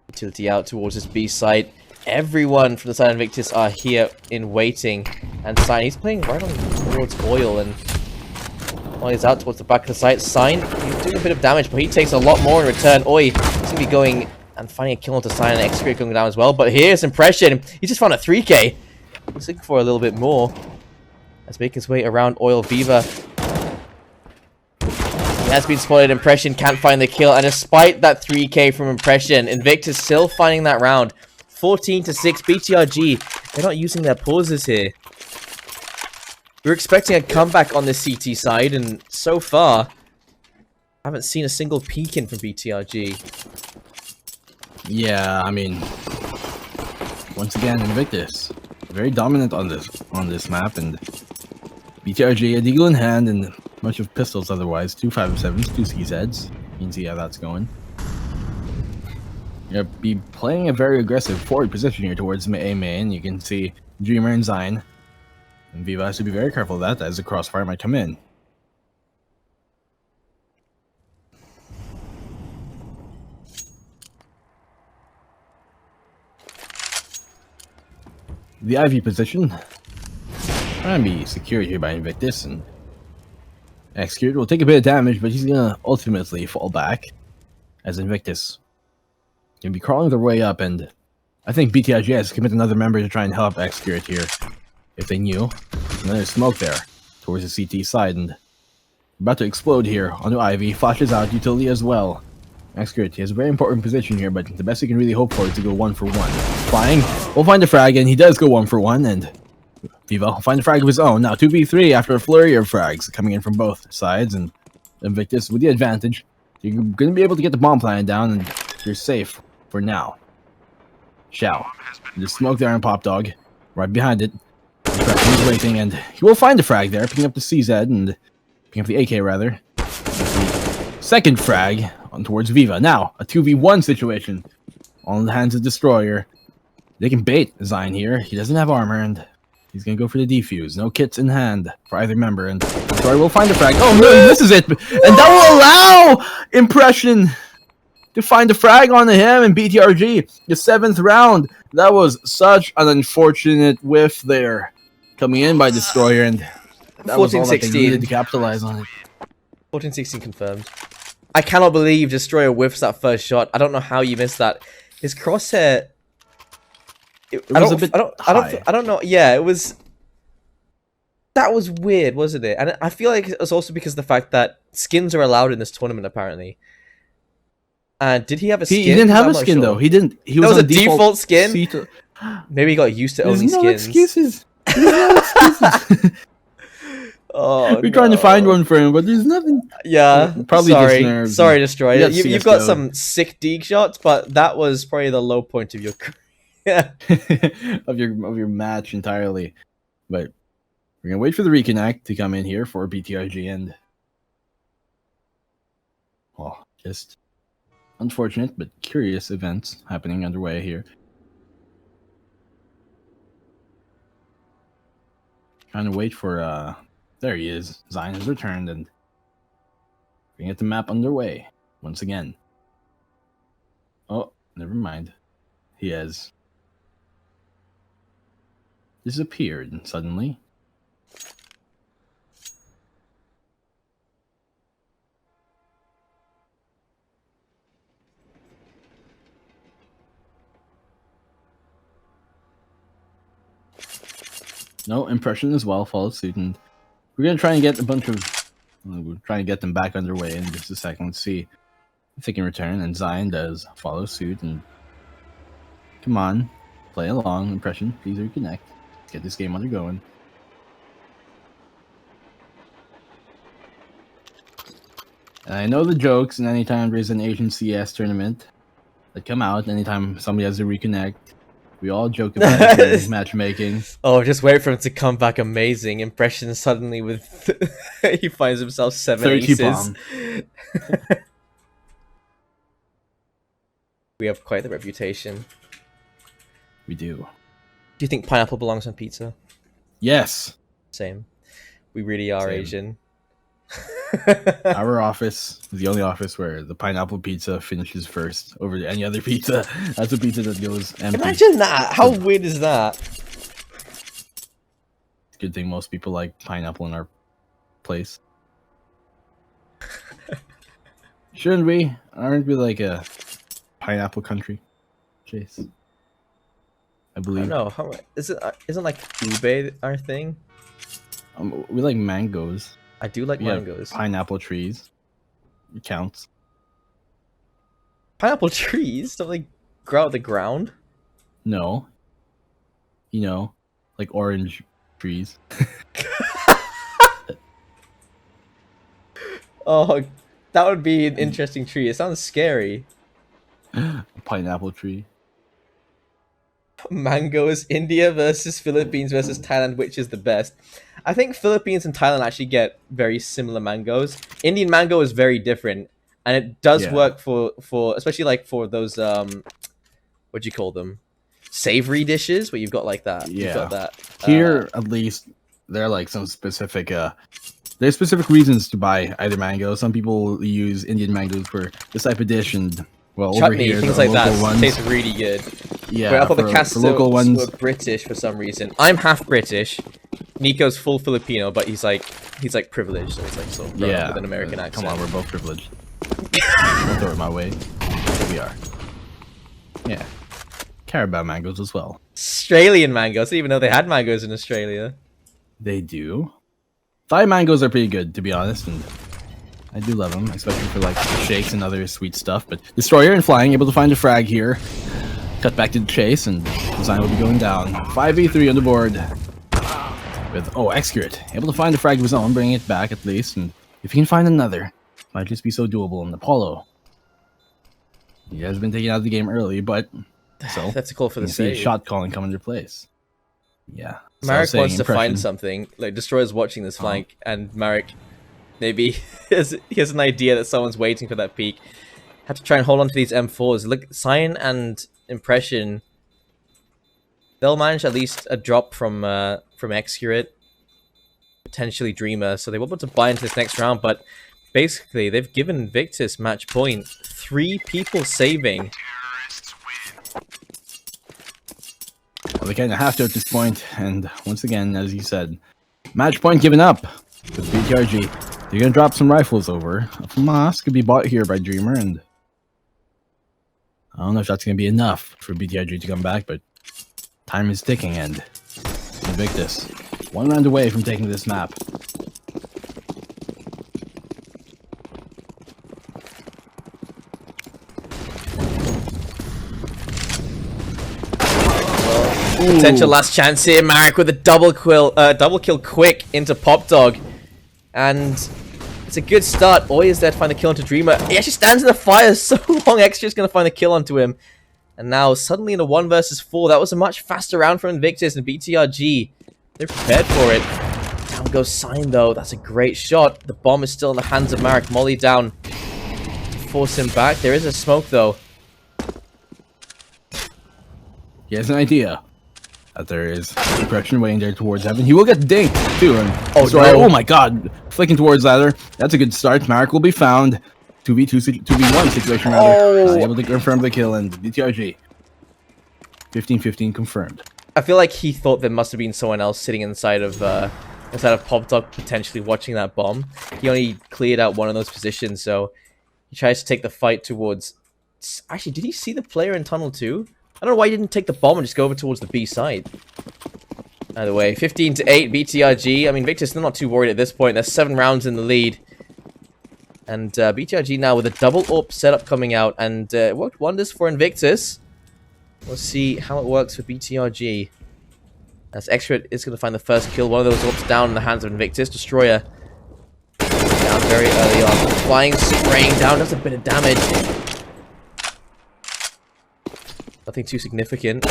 Utility out towards this B site. Everyone from the side of Invictus are here in waiting. And Sign, he's playing right on towards Oil, and while he's out towards the back of the site, Sign, he's doing a bit of damage, but he takes a lot more in return. Oi, he's going to be going and finding a kill onto Sign, and X-Create going down as well. But here's Impression. He just found a 3k. He's looking for a little bit more. Let's make his way around Oil. Viva. He has been spotted. Impression can't find the kill, and despite that 3k from Impression, Invictus still finding that round. 14-6 BTRG. They're not using their pauses here. We're expecting a comeback on the CT side, and so far, I haven't seen a single peek in from BTRG. Yeah, I mean, once again, Invictus very dominant on this map, and BTRG a deagle in hand and a bunch of pistols otherwise. 2 5.7s, 2 CZs. You can see how that's going. You'll be playing a very aggressive forward position here towards A main. You can see Dreamer and Zine. And Viva has to be very careful of that, as the crossfire might come in. the Ivy position. Trying to be secured here by Invictus, and Execute will take a bit of damage, but he's gonna ultimately fall back as Invictus gonna be crawling their way up, and I think BTRG has committed another member to try and help Execute here if they knew. And then there's smoke there towards the CT side, and about to explode here onto Ivy. Flashes out utility as well. Execute, he has a very important position here, but the best he can really hope for is to go 1-for-1. Flying, we'll find a frag, and he does go 1-for-1, and Viva will find a frag of his own. Now 2v3 after a flurry of frags coming in from both sides, and Invictus with the advantage. You're going to be able to get the bomb planted down, and you're safe for now. Shao. There's smoke there on Pop Dog. Right behind it. He's waiting, and he will find the frag there, picking up the CZ, and picking up the AK, rather. Second frag on towards Viva. Now, a 2v1 situation on the hands of Destroyer. They can bait Zion here. He doesn't have armor, and he's going to go for the defuse. No kits in hand for either member, and Destroyer will find the frag. Oh, no, he misses it! And that will allow Impression to find the frag onto him, and BTRG, the 7th round. That was such an unfortunate whiff there. Coming in by Destroyer, and that was all that they needed to capitalize on it. 14-16 confirmed. I cannot believe Destroyer whiffs that first shot. I don't know how you missed that. His crosshair... I don't know. Yeah, it was... That was weird, wasn't it? And I feel like it's also because of the fact that skins are allowed in this tournament, apparently. And did he have a skin? He didn't have a skin, though. He didn't. He was a default skin? Maybe he got used to owning skins. Excuses. There's no excuses. Oh, we're trying to find one for him, but there's nothing. Yeah, probably sorry. just nerves. Sorry, Destroyer. You've got some sick dig shots, but that was probably the low point of your career. of your match entirely. But we're gonna wait for the reconnect to come in here for BTRG, and well, just unfortunate but curious events happening underway here. Trying to wait for there he is. Zion has returned, and we're gonna get the map underway once again. Oh, never mind. He has disappeared suddenly. No, Impression as well followed suit, and we're gonna try and get a bunch of. We're trying to get them back underway in just a second. Let's see if they can return, and Zion does follow suit. And come on, play along, Impression. Please reconnect. Let's get this game undergoing. And I know the jokes, and anytime there's an Asian CS tournament that come out, anytime somebody has to reconnect. We all joke about matchmaking. Oh, just wait for him to come back amazing. Impression suddenly with... he finds himself 7 aces. We have quite the reputation. We do. Do you think pineapple belongs on pizza? Yes. Same. We really are Same. Asian. Our office is the only office where the pineapple pizza finishes first over any other pizza. That's a pizza that goes empty. Imagine that! How weird is that? Good thing most people like pineapple in our place. Shouldn't we? Aren't we like a pineapple country? Chase. I believe. No, how isn't like ube our thing? We like mangoes. I do like mangoes. Pineapple trees. It counts. Pineapple trees? Don't they grow out of the ground? No. You know, like orange trees. Oh, that would be an interesting tree. It sounds scary. Pineapple tree. Mangoes, India versus Philippines versus Thailand, which is the best? I think Philippines and Thailand actually get very similar mangoes. Indian mango is very different, and it does work for especially like for those what do you call them, savory dishes where you've got like that. Yeah, you've got that. Here at least there are like some specific there's specific reasons to buy either mango. Some people use Indian mangoes for this type of dish, and Well, over chutney, here, things the like that local ones, taste really good. yeah, Wait, I thought the for cast local ones, were British for some reason. I'm half British. Nico's full Filipino, but he's like privileged, so he's like sort of grown up with an American accent. Come on, we're both privileged. Don't throw it my way. Here we are. Yeah. Carabao mangoes as well. Australian mangoes. I didn't even know they had mangoes in Australia. They do. Thai mangoes are pretty good, to be honest, and I do love them, especially for like shakes and other sweet stuff. But Destroyer and Flying, able to find a frag here. Cut back to the chase, and Design will be going down. 5v3 on the board. With, Excurate, able to find the frag of his own, bringing it back at least, and if he can find another, might just be so doable. And Apollo, he has been taken out of the game early, but so that's a call for the see save. shot calling come into place. Yeah, Marek so wants to find something. Like Destroyer's watching this flank, and Marek maybe he has an idea that someone's waiting for that peek. Have to try and hold on to these M4s. Look, Cyan and Impression. They'll manage at least a drop from Excurate, potentially Dreamer, so they were able to buy into this next round, but basically they've given Invictus match point. 3 people saving. Well, they kind of have to at this point, and once again, as you said, match point given up with BTRG. They're going to drop some rifles over. A FAMAS could be bought here by Dreamer, and I don't know if that's going to be enough for BTRG to come back, but time is ticking, and Invictus, 1 round away from taking this map. Potential last chance here. Marek with a double kill quick into Pop Dog, and it's a good start. Oi is there to find the kill onto Dreamer. He actually stands in the fire so long. Extra's going to find the kill onto him. And now, suddenly in a 1 versus 4, that was a much faster round for Invictus and BTRG. They're prepared for it. Down goes Sign, though. That's a great shot. The bomb is still in the hands of Marek. Molly down. Force him back. There is a smoke, though. He has an idea that there is suppression waiting there towards Heaven. He will get dinked, too. And oh my god. Flicking towards ladder. That's a good start. Marek will be found. 2v1 situation rather. Able to confirm the kill, and BTRG 15-15 confirmed. I feel like he thought there must have been someone else sitting inside of Pop Dog potentially watching that bomb. He only cleared out one of those positions, so he tries to take the fight towards... Actually, did he see the player in tunnel too? I don't know why he didn't take the bomb and just go over towards the B side. Either way, 15-8 BTRG. I mean, Victor's still not too worried at this point. There's 7 rounds in the lead. And BTRG now with a double AWP setup coming out, and it worked wonders for Invictus. We'll see how it works for BTRG. As Extra is going to find the first kill. One of those AWPs down in the hands of Invictus. Destroyer down very early on. Flying, spraying down, does a bit of damage. Nothing too significant.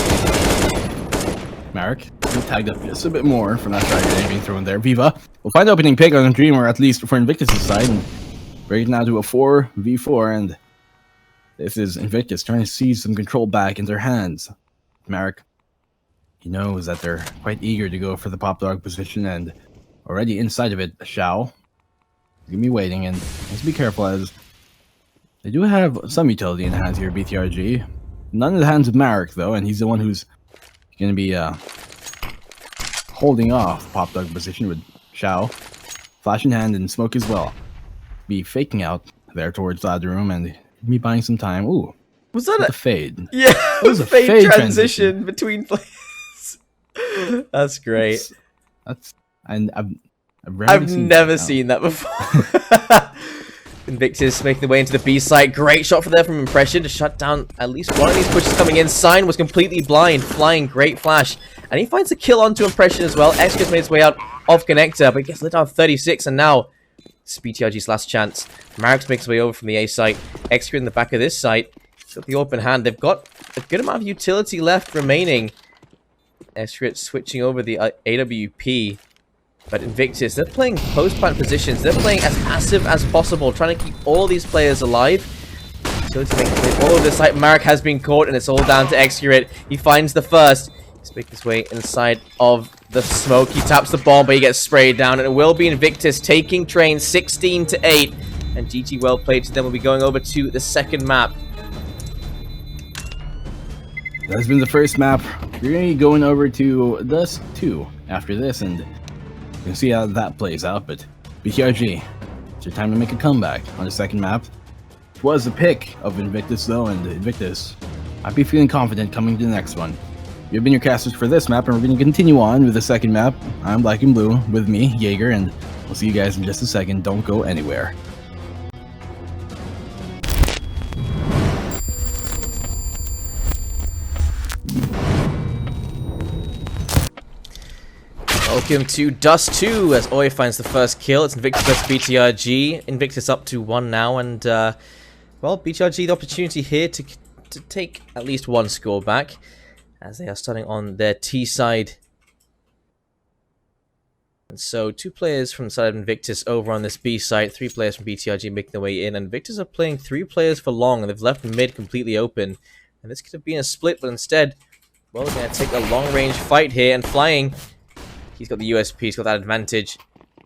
Marek tagged up just a bit more from that frag grenade being thrown there. Viva will find the opening pick on Dreamer, at least for Invictus' side, and break it now to a 4v4, and this is Invictus trying to seize some control back in their hands. Marek, he knows that they're quite eager to go for the Pop Dog position, and already inside of it, Xiao is going to be waiting, and let's be careful as they do have some utility in the hands here, BTRG. None in the hands of Marek, though, and he's the one who's going to be holding off Pop Dog position with Xiao. Flash in hand and smoke as well. Be faking out there towards ladder room and me buying some time. Ooh, was that a fade? Yeah, it was a fade transition between players. That's great. I've never seen that before. Invictus making the way into the B site. Great shot from Impression to shut down at least one of these pushes coming in. Sign was completely blind. Flying, great flash. And he finds a kill onto Impression as well. X just made his way out of Connector, but he gets lit down 36, and now it's BTRG's last chance. Marek makes his way over from the A site. X in the back of this site. He's got the open hand. They've got a good amount of utility left remaining. Esrit switching over the AWP. But Invictus, they're playing post-plant positions. They're playing as passive as possible, trying to keep all these players alive. So to make it all over the site, Marek has been caught, and it's all down to Excurate. He finds the first. He's making his way inside of the smoke. He taps the bomb, but he gets sprayed down, and it will be Invictus taking train 16-8. And GG well played to them. Will be going over to the second map. That's been the first map. We're going to be going over to Dust2 after this, and you can see how that plays out. But BTRG, it's your time to make a comeback on the second map. It was a pick of Invictus though, and Invictus, I'd be feeling confident coming to the next one. You've been your casters for this map, and we're going to continue on with the second map. I'm Black and Blue, with me, Jaeger, and we'll see you guys in just a second. Don't go anywhere. Welcome to Dust2 as Oi finds the first kill. It's Invictus vs BTRG. Invictus up to 1 now, and well, BTRG the opportunity here to take at least one score back as they are starting on their T side. And so 2 players from the side of Invictus over on this B side, 3 players from BTRG making their way in, and Invictus are playing 3 players for long, and they've left mid completely open. And this could have been a split, but instead, well, they're going to take a long-range fight here, and flying. He's got the USP, he's got that advantage.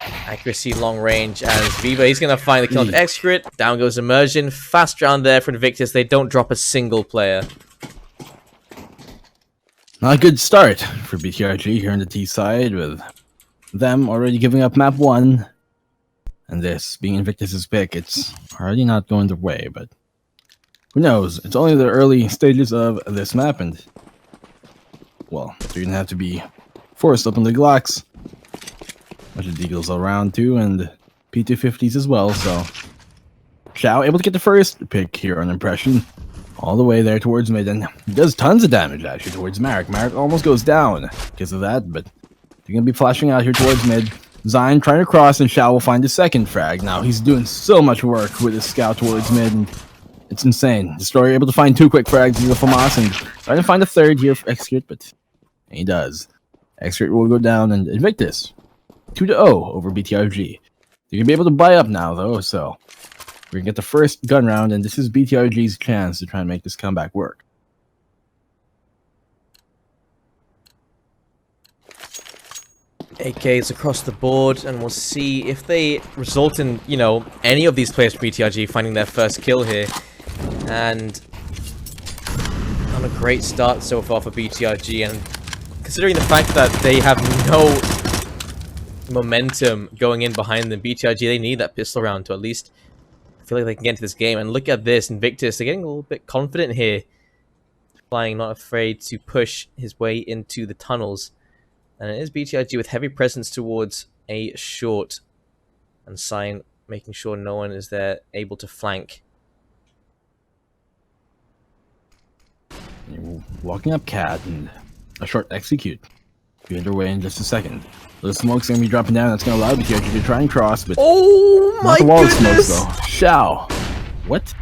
Accuracy, long range, as Viva, he's going to find the kill on Excret. Down goes Immersion. Fast round there for Invictus. They don't drop a single player. Not a good start for BTRG here on the T side, with them already giving up map 1. And this being Invictus's pick, it's already not going their way, but who knows? It's only the early stages of this map, and well, they're going to have to be forced up on the Glocks. Bunch of Deagles all around too, and P250s as well, so Xiao able to get the first pick here on Impression. All the way there towards mid, and he does tons of damage actually towards Marek. Marek almost goes down because of that, but they're going to be flashing out here towards mid. Zion trying to cross, and Xiao will find the second frag. Now he's doing so much work with his scout towards mid, and it's insane. Destroyer able to find 2 quick frags with the FAMAS, and trying to find a third here for Excret, but he does. Excret will go down, and Invictus 2-0 over BTRG. You're gonna be able to buy up now though, so we're gonna get the first gun round, and this is BTRG's chance to try and make this comeback work. AKs across the board, and we'll see if they result in, you know, any of these players from BTRG finding their first kill here. And on a great start so far for BTRG, and considering the fact that they have no momentum going in behind them, BTRG, they need that pistol round to at least feel like they can get into this game. And look at this, Invictus, they're getting a little bit confident here. Flying, not afraid to push his way into the tunnels. And it is BTRG with heavy presence towards a short. And Sign making sure no one is there able to flank. You're walking up Cat, and a short execute. Be underway in just a second. The smoke's gonna be dropping down. That's gonna allow BTRG to try and cross, but oh my goodness! Smoke, though. Xiao, what?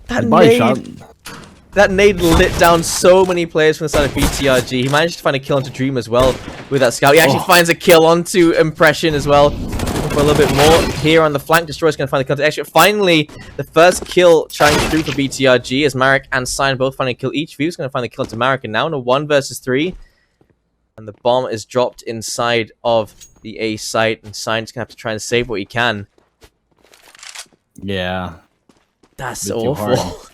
That nade lit down so many players from the side of BTRG. He managed to find a kill onto Dream as well with that scout. He actually finds a kill onto Impression as well. For a little bit more here on the flank. Destroyer's going to find the kill to Extra. Finally, the first kill shining through for BTRG as Marek and Sign both finding a kill each. View's going to find the kill to Marek, and now in a 1 versus 3. And the bomb is dropped inside of the A site, and Sign's going to have to try and save what he can. Yeah. That's awful.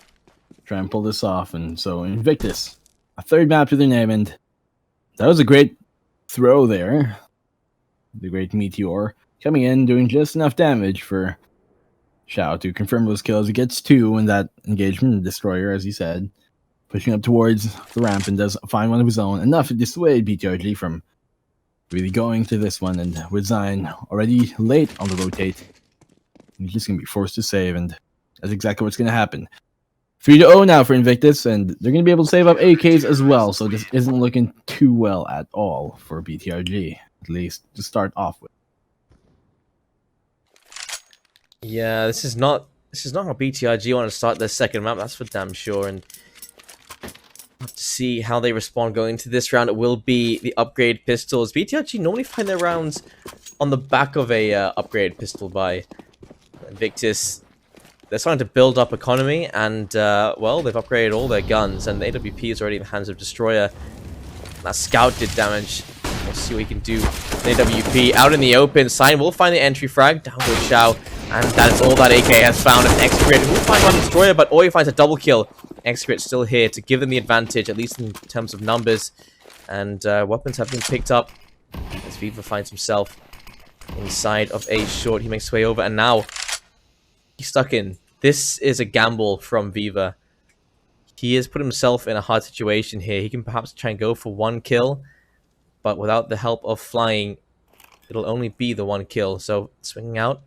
Try and pull this off, and so Invictus, a 3rd map to their name, and that was a great throw there. The great Meteor coming in, doing just enough damage for Xiao to confirm those kills. He gets 2 in that engagement. Destroyer, as he said, pushing up towards the ramp, and does find one of his own. Enough to dissuade BTRG from really going to this one. And with Zion already late on the rotate, he's just going to be forced to save, and that's exactly what's going to happen. 3-0 now for Invictus, and they're going to be able to save up AKs as well, so this isn't looking too well at all for BTRG, at least to start off with. Yeah, this is not how BTRG want to start their second map, that's for damn sure, and we'll have to see how they respond going into this round. It will be the upgrade pistols. BTRG normally find their rounds on the back of a upgrade pistol buy. Invictus, they're starting to build up economy, and well, they've upgraded all their guns, and the AWP is already in the hands of Destroyer. That scout did damage. We'll see what he can do. AWP out in the open. Sign will find the entry frag. Down goes Xiao. And that is all that AK has found. An X-Grid will find one Destroyer, but Oi finds a double kill Excret still here to give them the advantage, at least in terms of numbers. And weapons have been picked up as Viva finds himself inside of a short. He makes his way over, and now he's stuck in. This is a gamble from Viva. He has put himself in a hard situation here. He can perhaps try and go for 1 kill, but without the help of flying, it'll only be the 1 kill. So swinging out.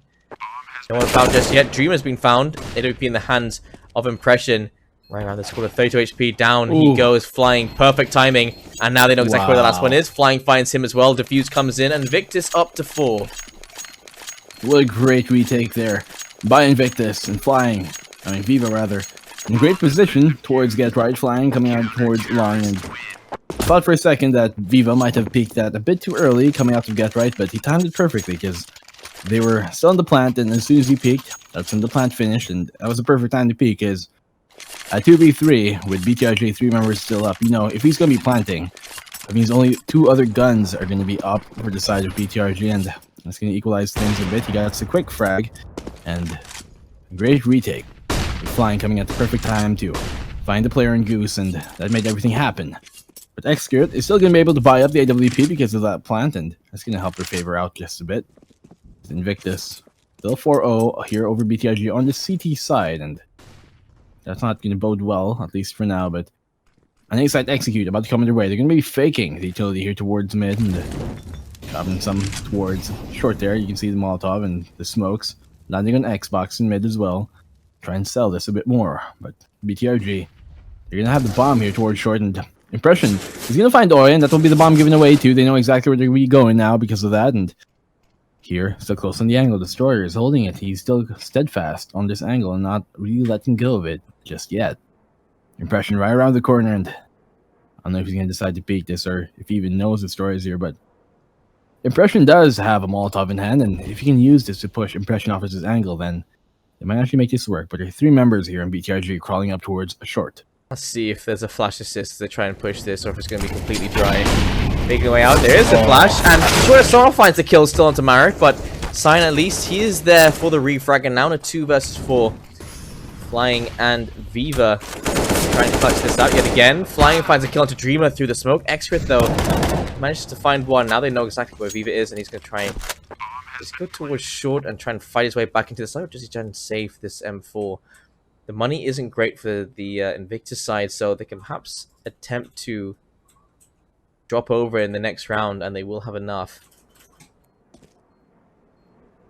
No one found just yet. Dream has been found. It'll be in the hands of Impression. Right around this corner, 32 HP down. Ooh. He goes flying. Perfect timing. And now they know exactly where the last one is. Flying finds him as well. Diffuse comes in, and Invictus up to 4. What a great retake there by Invictus and flying. I mean, Viva rather. In great position towards Get Right, flying, coming out towards Long, and thought for a second that Viva might have peeked that a bit too early coming out to Get Right, but he timed it perfectly because they were still in the plant, and as soon as he peeked, that's when the plant finished, and that was the perfect time to peek, because at 2v3, with BTRG 3 members still up, you know, if he's going to be planting, that means only 2 other guns are going to be up for the side of BTRG, and that's going to equalize things a bit. He got a quick frag, and great retake. Flying coming at the perfect time to find the player in Goose, and that made everything happen. But Excret is still going to be able to buy up the AWP because of that plant, and that's going to help their favor out just a bit. Invictus still 4-0 here over BTRG on the CT side, and that's not going to bode well, at least for now, but an A-side execute about to come their way. They're going to be faking the utility here towards mid, and dropping some towards short there. You can see the Molotov and the smokes. Landing on Xbox in mid as well. Try and sell this a bit more, but BTRG, they're going to have the bomb here towards short, and Impression is going to find Oi, and that will be the bomb given away too. They know exactly where they're going to be going now because of that, and here, still close on the angle. Destroyer is holding it. He's still steadfast on this angle and not really letting go of it just yet. Impression right around the corner, and I don't know if he's going to decide to peek this or if he even knows the story is here, but Impression does have a Molotov in hand, and if he can use this to push Impression off his angle, then it might actually make this work. But there are 3 members here in BTRG crawling up towards a short. Let's see if there's a flash assist as they try and push this, or if it's going to be completely dry. Making way out, there is a flash, and Short finds the kill still onto Marek, but Sign at least, he is there for the refrag, and now in a 2 versus 4. Flying and Viva trying to clutch this out yet again. Flying finds a kill onto Dreamer through the smoke. Excret, though, manages to find one. Now they know exactly where Viva is, and he's going to try and just go towards short and try and fight his way back into the side, just to try and save this M4. The money isn't great for the Invictus side, so they can perhaps attempt to drop over in the next round, and they will have enough.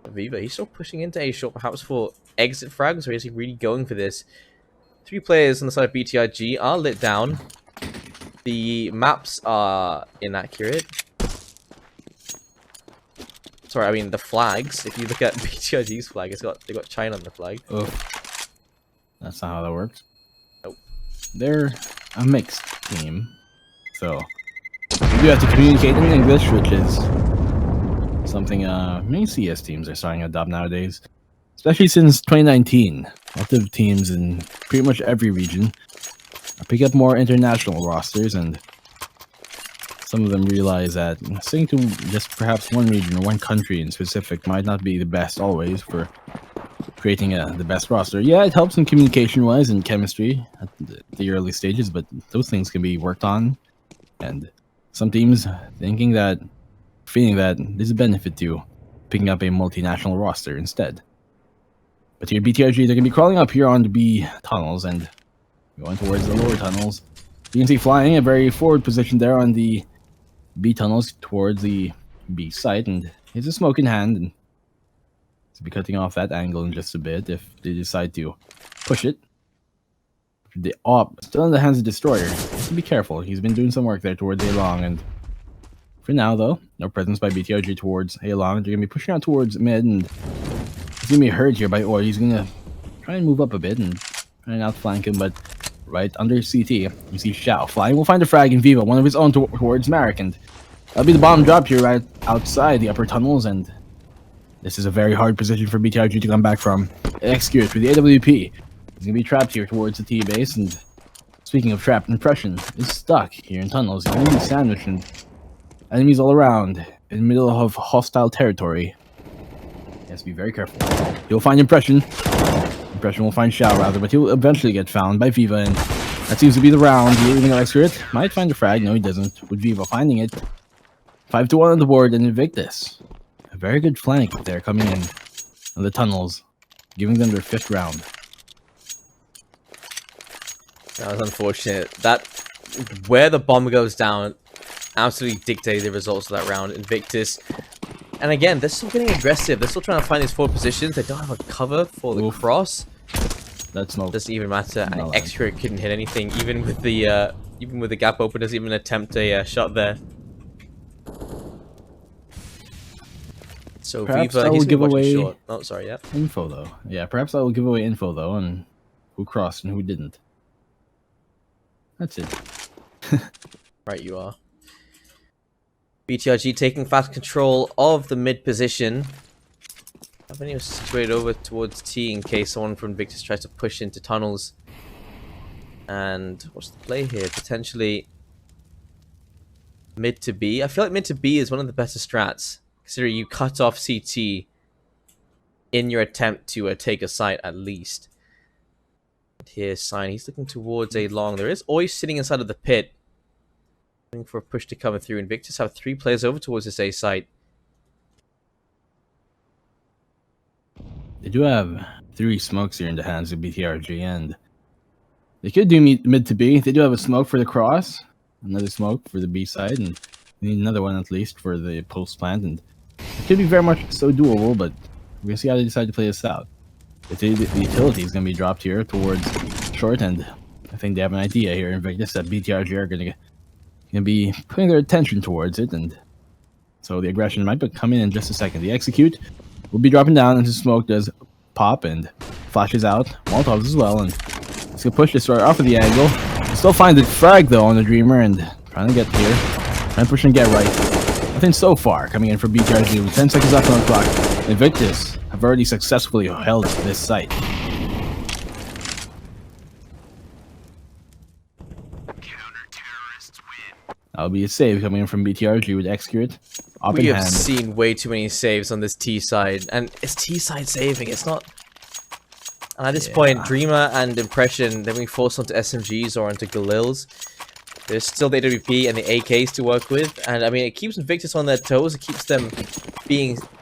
Viva, he's still pushing into A short, perhaps for exit frags, or is he really going for this? 3 players on the side of BTRG are lit down. The maps are inaccurate. Sorry, I mean the flags. If you look at BTRG's flag, they got China on the flag. Oh, that's not how that works. Nope. They're a mixed team, so you do have to communicate in English, which is something many CS teams are starting to adopt nowadays, especially since 2019. Lots of teams in pretty much every region pick up more international rosters, and some of them realize that sticking to just perhaps one region or one country in specific might not be the best always for creating the best roster. Yeah, it helps in communication-wise and chemistry at the early stages, but those things can be worked on, and some teams feeling that there's a benefit to picking up a multinational roster instead. But here BTRG, they're going to be crawling up here on the B tunnels and going towards the lower tunnels. You can see flying a very forward position there on the B tunnels towards the B site, and he's a smoke in hand, and he'll be cutting off that angle in just a bit if they decide to push it. The op still in the hands of Destroyer. Have to be careful. He's been doing some work there towards A long, and for now though, no presence by BTRG towards A long. They're gonna be pushing out towards mid, and he's gonna be hurt here by Oi. He's gonna try and move up a bit and try and outflank him, but right under CT, you see Xiao flying. We'll find a frag in Viva, one of his own towards Marek, and that'll be the bomb drop here right outside the upper tunnels, and this is a very hard position for BTRG to come back from. Execute with the AWP. He's gonna be trapped here towards the T base, and speaking of trapped, Impression is stuck here in tunnels. He's gonna be sandwiched, and enemies all around in the middle of hostile territory. He has to be very careful. You'll find Impression. Impression will find Shao rather, but he'll eventually get found by Viva, and that seems to be the round. He even got accurate. Might find the frag. No, he doesn't. With Viva finding it. 5-1 on the board, and Invictus. A very good flank there coming in on the tunnels, giving them their 5th round. That was unfortunate. That where the bomb goes down absolutely dictated the results of that round. Invictus. And again, they're still getting aggressive. They're still trying to find these 4 positions. They don't have a cover for the cross. That smoke doesn't even matter. And X-Ray couldn't hit anything, even with the gap open. Doesn't even attempt a shot there. So perhaps Viva, I will he's give away short. Oh, sorry, yeah. Info though. Yeah, perhaps I will give away info though on who crossed and who didn't. That's it. Right, you are. BTRG taking fast control of the mid position. I think he was situated over towards T in case someone from Invictus tries to push into tunnels. And what's the play here? Potentially mid to B. I feel like mid to B is one of the better strats, considering you cut off CT in your attempt to take a site at least. And here's Sign. He's looking towards a long. There is always sitting inside of the pit, waiting for a push to come through. Invictus have 3 players over towards this A site. They do have 3 smokes here in the hands of BTRG, and they could do mid to B. They do have a smoke for the cross, another smoke for the B side, and they need another one at least for the post plant, and it could be very much so doable, but we're going to see how they decide to play this out. The utility is going to be dropped here towards short, and I think they have an idea here in Invictus that BTRG are going to be putting their attention towards it, and so the aggression might come in just a second. The execute will be dropping down, and the smoke does pop and flashes out. Molotovs as well, and it's going to push Destroyer off of the angle. They still find the frag though on the Dreamer, and trying to get here. Trying to push and get right. Nothing so far coming in for BTRG with 10 seconds left on the clock. Invictus have already successfully held this site. That'll be a save coming in from BTRG with Execute. We have seen way too many saves on this T side, and it's T side saving. It's not. And at this point, Dreamer and Impression, they're being forced onto SMGs or onto Galils. There's still the AWP and the AKs to work with, and I mean, it keeps Invictus on their toes. It keeps them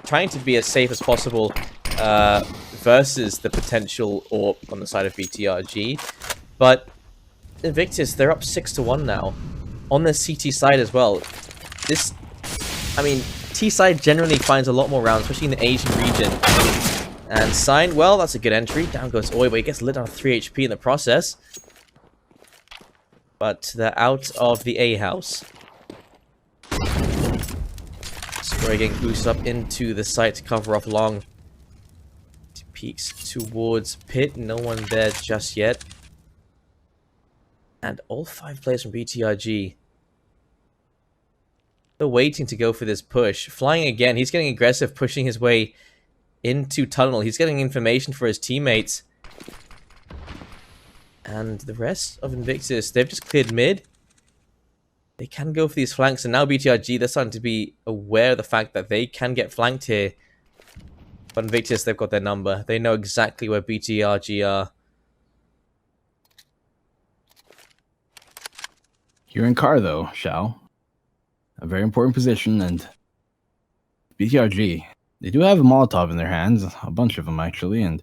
trying to be as safe as possible versus the potential AWP on the side of BTRG. But Invictus, they're up 6-1 now on the CT side as well. I mean, T side generally finds a lot more rounds, especially in the Asian region. And Sign, well, that's a good entry. Down goes Oi, but he gets lit on 3 HP in the process. But they're out of the A house. Destroyer getting boosted up into the site to cover off long. Peeks towards pit. No one there just yet. And all 5 players from BTRG. They're waiting to go for this push. Flying again. He's getting aggressive, pushing his way into tunnel. He's getting information for his teammates. And the rest of Invictus, they've just cleared mid. They can go for these flanks, and now BTRG, they're starting to be aware of the fact that they can get flanked here. But Invictus, they've got their number. They know exactly where BTRG are. You're in car though, Shao. A very important position, and BTRG, they do have a Molotov in their hands, a bunch of them actually, and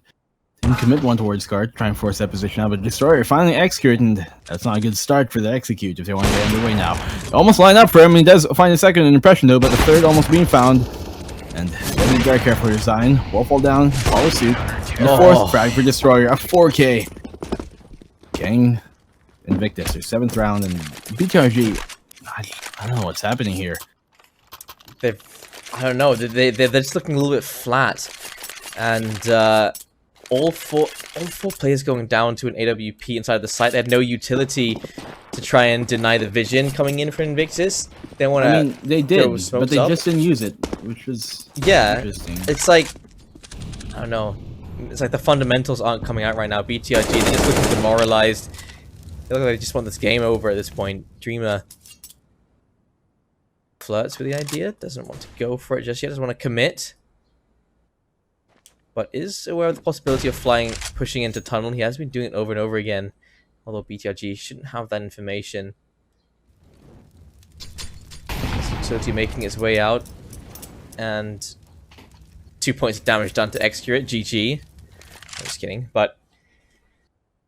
they can commit one towards car to try and force that position out, but Destroyer finally execute, and that's not a good start for the execute if they want to get underway now. They almost line up for him, and he does find a second Impression though, but the third almost being found, and gotta be very careful with his design. Wall fall down, follow suit, and the 4th frag for Destroyer, a 4K. Getting Invictus, their 7th round, and BTRG, I don't know what's happening here. I don't know. They're just looking a little bit flat, and all four players going down to an AWP inside the site. They had no utility to try and deny the vision coming in for Invictus. They want to. I mean, they did, but they just didn't use it, which was interesting. It's like, I don't know. It's like the fundamentals aren't coming out right now. BTRG, they're just looking demoralized. They look like they just want this game over at this point. Dreamer flirts with the idea, doesn't want to go for it just yet, doesn't want to commit. but is aware of the possibility of flying, pushing into tunnel. He has been doing it over and over again, although BTRG shouldn't have that information. Utility making its way out, and 2 points of damage done to Excurate. GG. I'm just kidding, but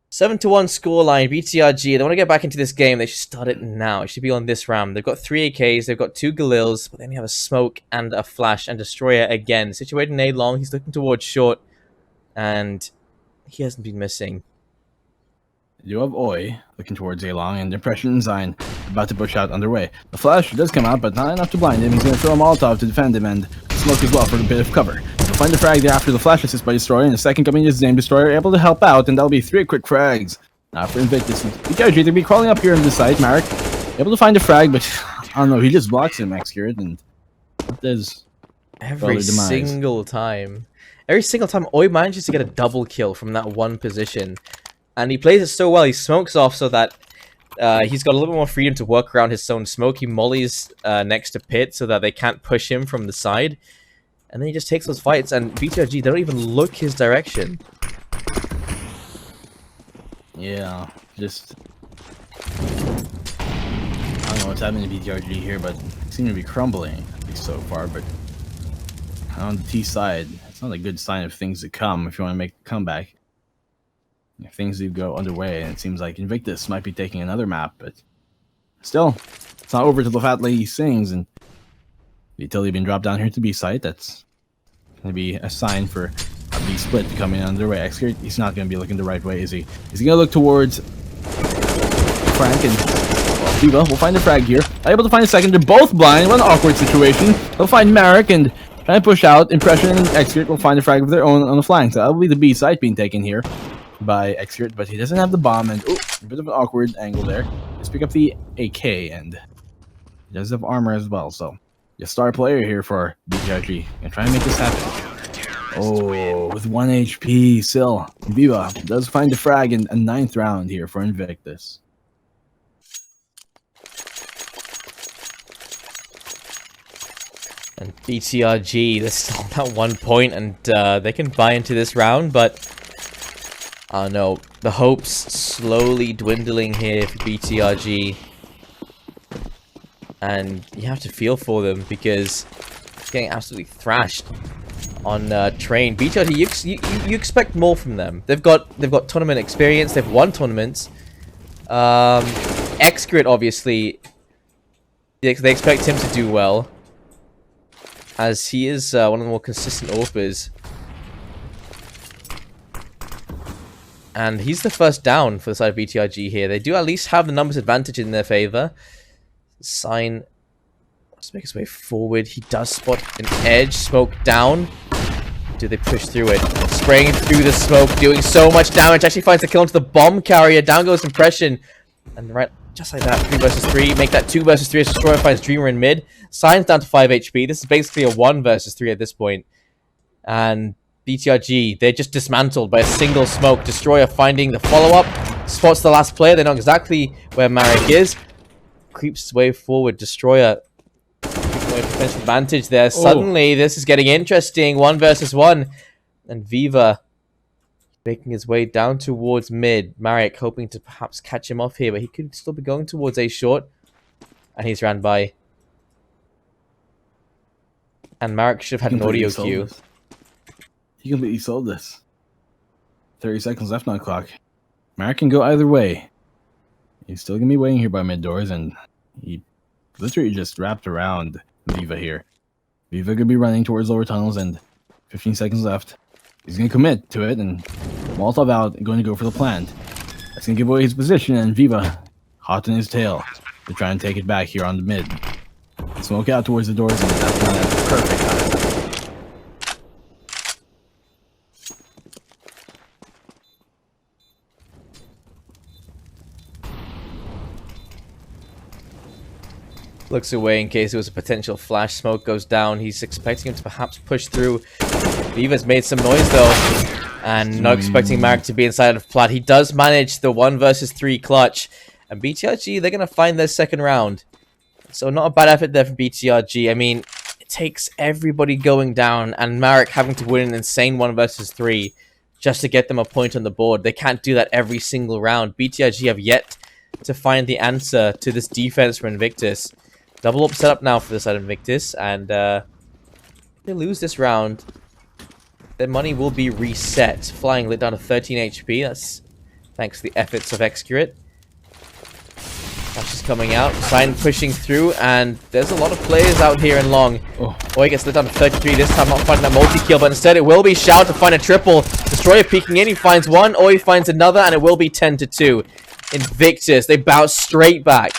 7-1 scoreline. BTRG, they want to get back into this game. They should start it now. It should be on this round. They've got 3 AKs, they've got 2 Galils, but then they have a smoke and a flash and destroyer again. Situated in A long, he's looking towards short, and he hasn't been missing. You have Oi looking towards A long, and Depression Zine about to push out underway. The flash does come out, but not enough to blind him. He's going to throw a Molotov to defend him, and smoke as well for a bit of cover. He'll find the frag there after the flash assist by Destroyer, and the second coming is Name Destroyer, able to help out, and that'll be 3 quick frags. Now for Invictus, BTRG, they'll be crawling up here in the site. Marek able to find a frag, but I don't know, he just blocks him, Excurate, and there's every single time. Every single time, Oi manages to get a double kill from that one position. And he plays it so well, he smokes off so that he's got a little bit more freedom to work around his own smoke. He mollies next to Pit so that they can't push him from the side. And then he just takes those fights, and BTRG, they don't even look his direction. Yeah, just... I don't know what's happening to BTRG here, but they seem to be crumbling, at least so far. But on the T side, it's not a good sign of things to come if you want to make a comeback. If things do go underway, and it seems like Invictus might be taking another map, but still, it's not over till the fat lady sings, and the utility been dropped down here to B site. That's going to be a sign for a B split to come in underway. Excurate, he's not going to be looking the right way, is he? He's going to look towards Frank, and well, Viva will find the frag here. Able to find a second. They're both blind. What an awkward situation. They'll find Marek and try and push out. Impression and Excurate will find a frag of their own on the flank. So that'll be the B site being taken here by Excurate, but he doesn't have the bomb, and a bit of an awkward angle there. Just pick up the AK, and he does have armor as well, so a star player here for BTRG. Gonna try and make this happen. Oh, with 1 HP still. Viva does find the frag in a 9th round here for Invictus. And BTRG, they're still at 1 point, and they can buy into this round, but I don't know, the hopes slowly dwindling here for BTRG. And you have to feel for them because it's getting absolutely thrashed on train. BTRG, you expect more from them. They've got tournament experience. They've won tournaments. Excurate, obviously, they expect him to do well, as he is one of the more consistent AWPers. And he's the first down for the side of BTRG here. They do at least have the numbers advantage in their favor. Sign let's make his way forward. He does spot an edge. Smoke down. Do they push through it? Spraying through the smoke, doing so much damage. Actually finds the kill onto the bomb carrier. Down goes Impression. And right, just like that, 3 versus 3. Make that 2 versus 3 as Destroyer finds Dreamer in mid. Sign's down to 5 HP. This is basically a 1 versus 3 at this point. And BTRG, they're just dismantled by a single smoke. Destroyer finding the follow-up. Spots the last player. They know exactly where Marek is. Creeps his way forward. Destroyer. Potential advantage there. Suddenly, this is getting interesting. 1 versus 1. And Viva making his way down towards mid. Marek hoping to perhaps catch him off here, but he could still be going towards A short. And he's ran by. And Marek should have had an audio cue. He completely sold this. 30 seconds left on the clock. Marek can go either way. He's still going to be waiting here by mid doors, and he literally just wrapped around Viva here. Viva could be running towards lower tunnels, and 15 seconds left. He's going to commit to it, and Molotov out and going to go for the plant. That's going to give away his position, and Viva hot in his tail to try and take it back here on the mid. Smoke out towards the doors, and that's not a perfect time. Looks away in case it was a potential flash. Smoke goes down. He's expecting him to perhaps push through. Viva's made some noise though, and not expecting Marek to be inside of plat. He does manage the 1 versus 3 clutch, and BTRG, they're going to find their second round. So not a bad effort there from BTRG. I mean, takes everybody going down and Marek having to win an insane 1 versus 3 just to get them a point on the board. They can't do that every single round. BTRG have yet to find the answer to this defense for Invictus. Double up setup now for the side of Invictus, and if they lose this round, their money will be reset. Flying lit down to 13 HP. That's thanks to the efforts of Excurate. Flash is coming out. Sign pushing through, and there's a lot of players out here in long. He gets lit down to 33 this time, not finding that multi-kill, but instead it will be Xiao to find a triple. Destroyer peeking in, he finds one, or he finds another, and it will be 10-2. Invictus, they bounce straight back.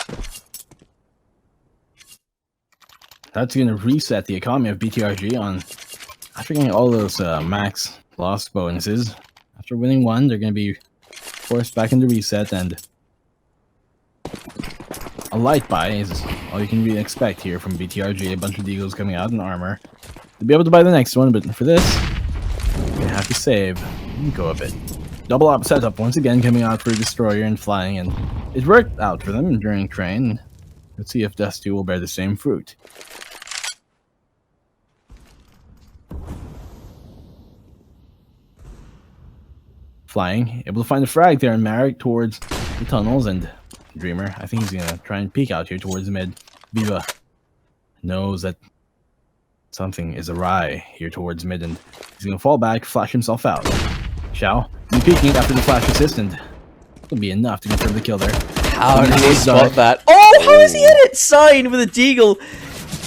That's going to reset the economy of BTRG on after getting all those max loss bonuses. After winning one, they're going to be forced back into reset, and a light buy is all you can really expect here from BTRG. A bunch of deagles coming out in armor to be able to buy the next one, but for this, you're going to have to save and go a bit. Double up setup once again coming out for Destroyer and Flying, and it worked out for them during Train. Let's see if Dust2 will bear the same fruit. Flying, able to find the frag there, and Marek towards the tunnels, and Dreamer, I think he's gonna try and peek out here towards mid. Viva knows that something is awry here towards mid, and he's gonna fall back, flash himself out. Xiao, peeking after the flash assist, and it'll be enough to confirm the kill there. How did he spot that? Oh, how is he in it? Sign with a deagle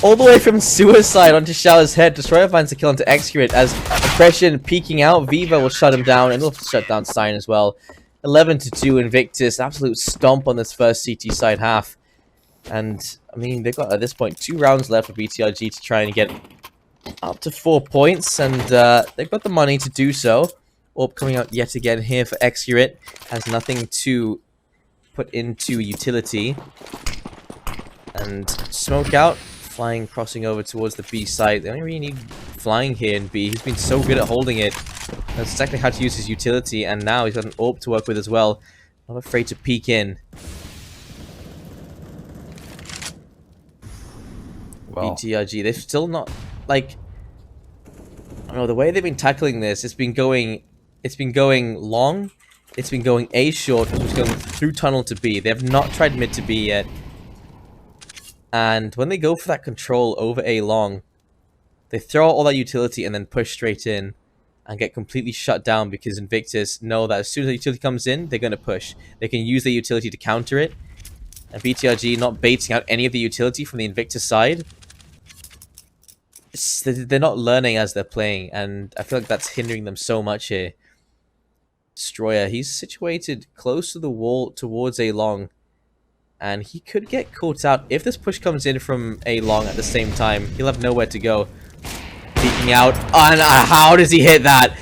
all the way from suicide onto Xiao's head. Destroyer finds the kill onto Excurate as Oppression peeking out. Viva will shut him down, and he'll shut down Sign as well. 11-2 Invictus, absolute stomp on this first CT side half. And, I mean, they've got, at this point, 2 rounds left for BTRG to try and get up to 4 points, and they've got the money to do so. Orb coming out yet again here for Excurate, has nothing to put into utility. And Smoke out, Flying crossing over towards the B side. They only really need Flying here in B. He's been so good at holding it. That's exactly how to use his utility, and now he's got an AWP to work with as well. Not afraid to peek in. Well, BTRG, they've still not, like, I don't know, the way they've been tackling this, it's been going long, it's been going A short, which is going through tunnel to B. They have not tried mid to B yet. And when they go for that control over A long, they throw out all that utility and then push straight in and get completely shut down, because Invictus know that as soon as the utility comes in, they're going to push. They can use the utility to counter it. And BTRG not baiting out any of the utility from the Invictus side. They're not learning as they're playing, and I feel like that's hindering them so much here. Destroyer, he's situated close to the wall towards A long, and he could get caught out. If this push comes in from A long at the same time, he'll have nowhere to go. Peeking out, and how does he hit that?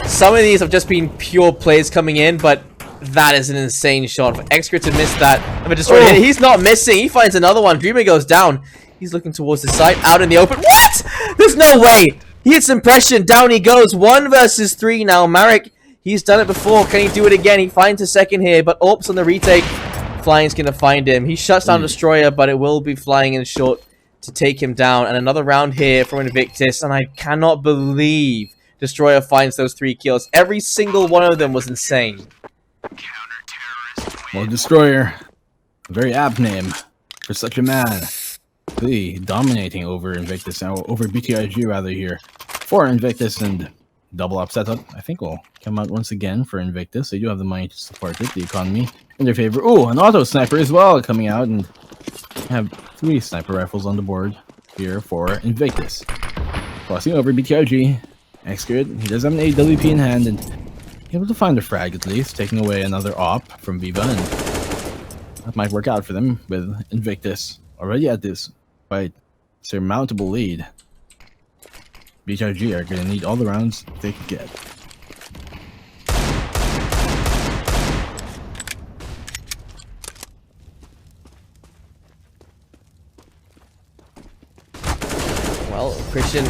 Some of these have just been pure plays coming in, but that is an insane shot. For Excurate to miss that, and Destroyer hit. He's not missing. He finds another one. Dreamer goes down. He's looking towards the site, out in the open. What? There's no way. He hits Impression. Down he goes. 1 versus 3 now. Marek, he's done it before. Can he do it again? He finds a second here, but AWP's on the retake. Flying's going to find him. He shuts down Destroyer, but it will be Flying in short to take him down. And another round here from Invictus, and I cannot believe Destroyer finds those 3 kills. Every single one of them was insane. Well, Destroyer, a very apt name for such a man. Really dominating over Invictus, now over BTRG rather here. For Invictus, and double up setup, I think will come out once again for Invictus. They do have the money to support it, the economy in their favor. Oh, an auto sniper as well coming out, and have 3 sniper rifles on the board here for Invictus. Crossing over BTRG, Excurate, he does have an AWP in hand, and able to find a frag at least, taking away another AWP from Viva, and that might work out for them with Invictus already at this quite surmountable lead. BTRG are going to need all the rounds they can get. Well, Christian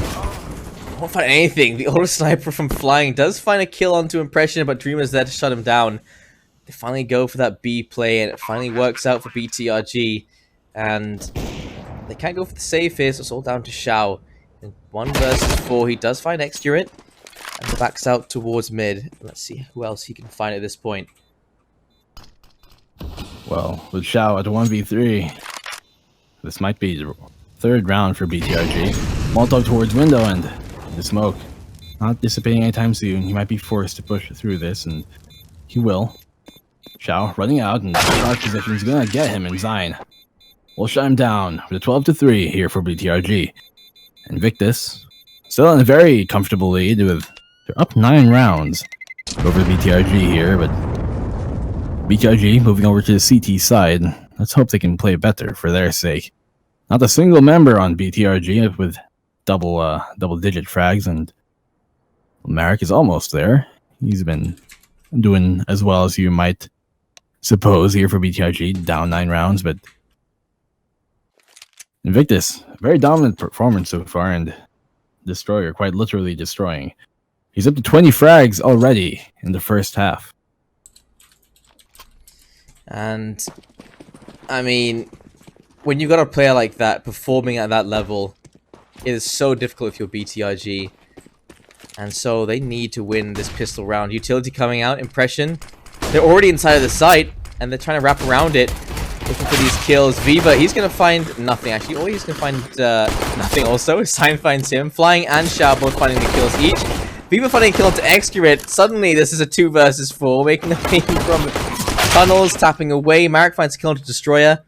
won't find anything. The auto sniper from Flying does find a kill onto Impression, but Dreamer's there to shut him down. They finally go for that B play, and it finally works out for BTRG. And They can't go for the save here, so it's all down to Xiao. In 1 versus 4, he does find Excurate, and backs out towards mid. Let's see who else he can find at this point. Well, with Xiao at 1v3, this might be the 3rd round for BTRG. Molotov towards window, and the smoke not dissipating anytime soon. He might be forced to push through this, and he will. Xiao running out, and the shot position is gonna get him, and Zine will shut him down with a 12-3 here for BTRG. Invictus still in a very comfortable lead, with they're up 9 rounds over BTRG here, but BTRG moving over to the CT side. Let's hope they can play better for their sake. Not a single member on BTRG with double-digit frags, and Marek is almost there. He's been doing as well as you might suppose here for BTRG, down 9 rounds, but Invictus, very dominant performance so far, and Destroyer quite literally destroying. He's up to 20 frags already in the first half. And, I mean, when you've got a player like that performing at that level, it is so difficult if you're BTRG. And so they need to win this pistol round. Utility coming out, impression. They're already inside of the site, and they're trying to wrap around it, looking for these kills. Viva, he's going to find nothing, actually. Or he's going to find nothing also. Sign finds him. Flying and Xiao both finding the kills each. Viva finding a kill to Excurate. Suddenly, this is a 2 versus 4, making a thing from tunnels, tapping away. Marek finds a kill to Destroyer.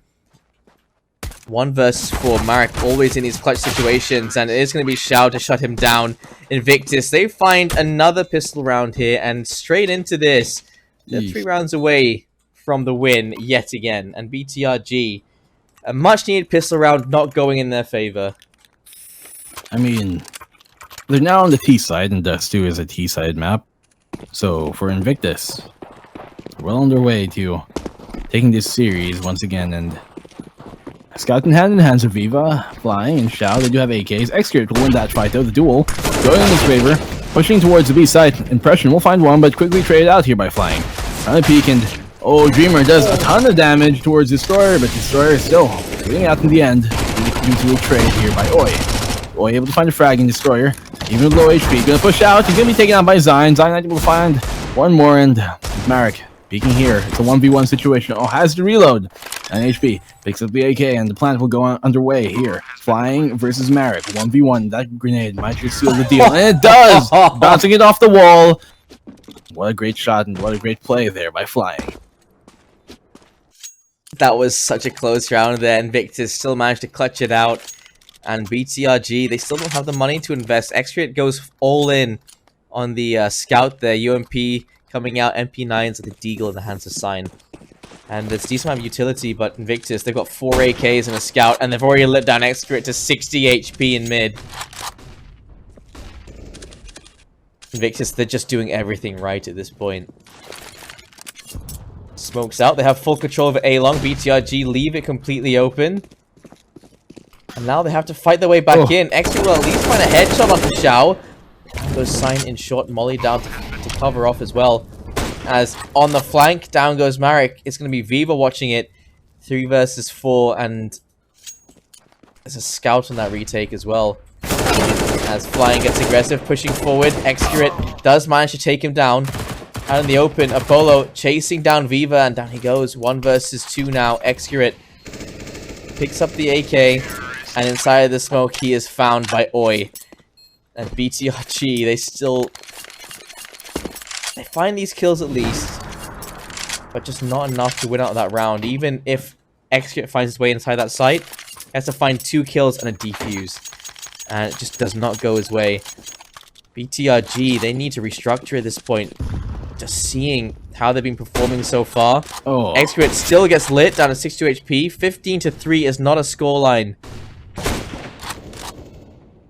1 versus 4. Marek always in these clutch situations, and it is going to be Xiao to shut him down. Invictus, they find another pistol round here, and straight into this. They're 3 rounds away from the win yet again, and BTRG, a much needed pistol round not going in their favor. I mean, they're now on the T side, and Dust2 is a T side map. So for Invictus, well on their way to taking this series once again, and scouting hand in hands with Viva, Flying, and Xiao. They do have AKs. Excurate will win that fight though. The duel going in his favor, pushing towards the B side. Impression will find one, but quickly traded out here by Flying. Trying to peek, and Dreamer does a ton of damage towards Destroyer, but Destroyer is still getting out in the end due to a trade here by Oi able to find a frag in Destroyer, even with low HP. Gonna push out. He's gonna be taken out by Zine. Zine not able to find one more, and Marek peeking here. It's a 1v1 situation. Has to reload. And HP picks up the AK, and the plant will go underway here. Flying versus Marek. 1v1. That grenade might just seal the deal. And it does! Bouncing it off the wall. What a great shot, and what a great play there by Flying. That was such a close round there. Invictus still managed to clutch it out. And BTRG, they still don't have the money to invest. Excurate goes all in on the scout there. UMP coming out, MP9s with the Deagle in the hands of Sign. And it's decent amount of utility, but Invictus, they've got 4 AKs and a scout, and they've already lit down Excurate to 60 HP in mid. Invictus, they're just doing everything right at this point. Smokes out, they have full control over A-Long. BTRG leave it completely open. And now they have to fight their way back in. Excurate will at least find a headshot onto Xiao. Goes Sign in short, Molly down to cover off as well. As on the flank, down goes Marek. It's going to be Viva watching it. 3 versus 4, and there's a scout on that retake as well. As Flying gets aggressive, pushing forward. Excurate does manage to take him down. Out in the open, Apollo chasing down Viva, and down he goes. 1 versus 2 now. Excurate picks up the AK, and inside of the smoke, he is found by Oi. And BTRG, they find these kills at least, but just not enough to win out of that round. Even if Excurate finds his way inside that site, he has to find 2 kills and a defuse. And it just does not go his way. BTRG, they need to restructure at this point. Just seeing how they've been performing so far. Excurate still gets lit, down to 62 HP. 15-3 is not a scoreline.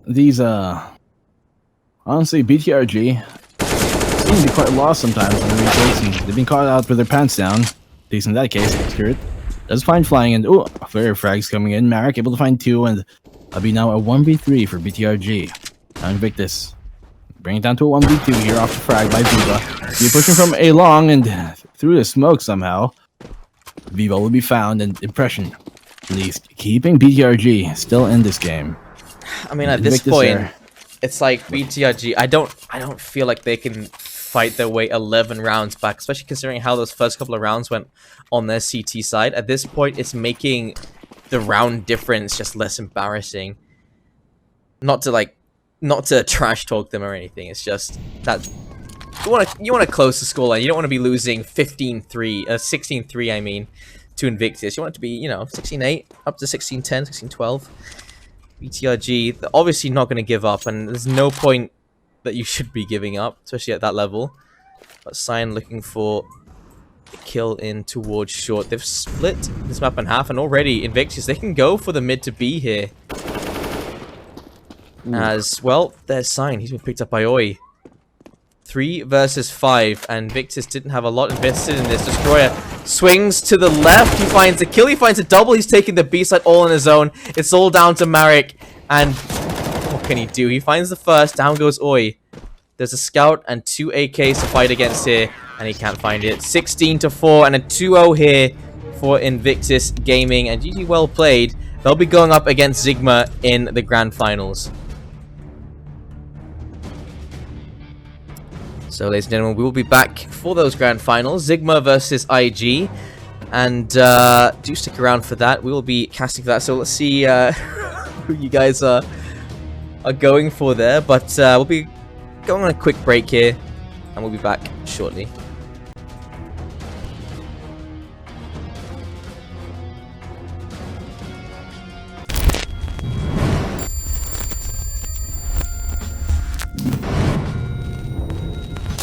These, honestly, BTRG seem to be quite lost sometimes when they're chasing. They've been caught out with their pants down. At least in that case, Excurate does find Flying, and flare frags coming in. Marek able to find 2, and that'll be now a 1v3 for BTRG. Now Invictus bring it down to a 1v2 here off the frag by Viva. He's pushing from A-Long and through the smoke somehow. Viva will be found, and Impression at least keeping BTRG still in this game. I mean, at this point, it's like BTRG. I don't feel like they can fight their way 11 rounds back, especially considering how those first couple of rounds went on their CT side. At this point, it's making the round difference just less embarrassing. Not to trash talk them or anything. It's just that you want to close the scoreline. You don't want to be losing 15-3, 16-3. I mean, to Invictus. You want it to be, you know, 16-8 up to 16-10, 16-12. BTRG, they're obviously not going to give up, and there's no point that you should be giving up, especially at that level. But Sign looking for a kill in towards short. They've split this map in half, and already Invictus, they can go for the mid to B here. Ooh. As well, there's Sign. He's been picked up by Oi. 3 versus 5, and Invictus didn't have a lot invested in this. Destroyer swings to the left. He finds a kill. He finds a double. He's taking the B side all on his own. It's all down to Marek, and what can he do? He finds the first. Down goes Oi. There's a scout and 2 AKs to fight against here, and he can't find it. 16-4 and a 2-0 here for Invictus Gaming, and GG well played. They'll be going up against Sigma in the grand finals. So, ladies and gentlemen, we will be back for those grand finals. Sigma versus IG. And do stick around for that. We will be casting for that. So, let's see who you guys are going for there. But we'll be going on a quick break here. And we'll be back shortly.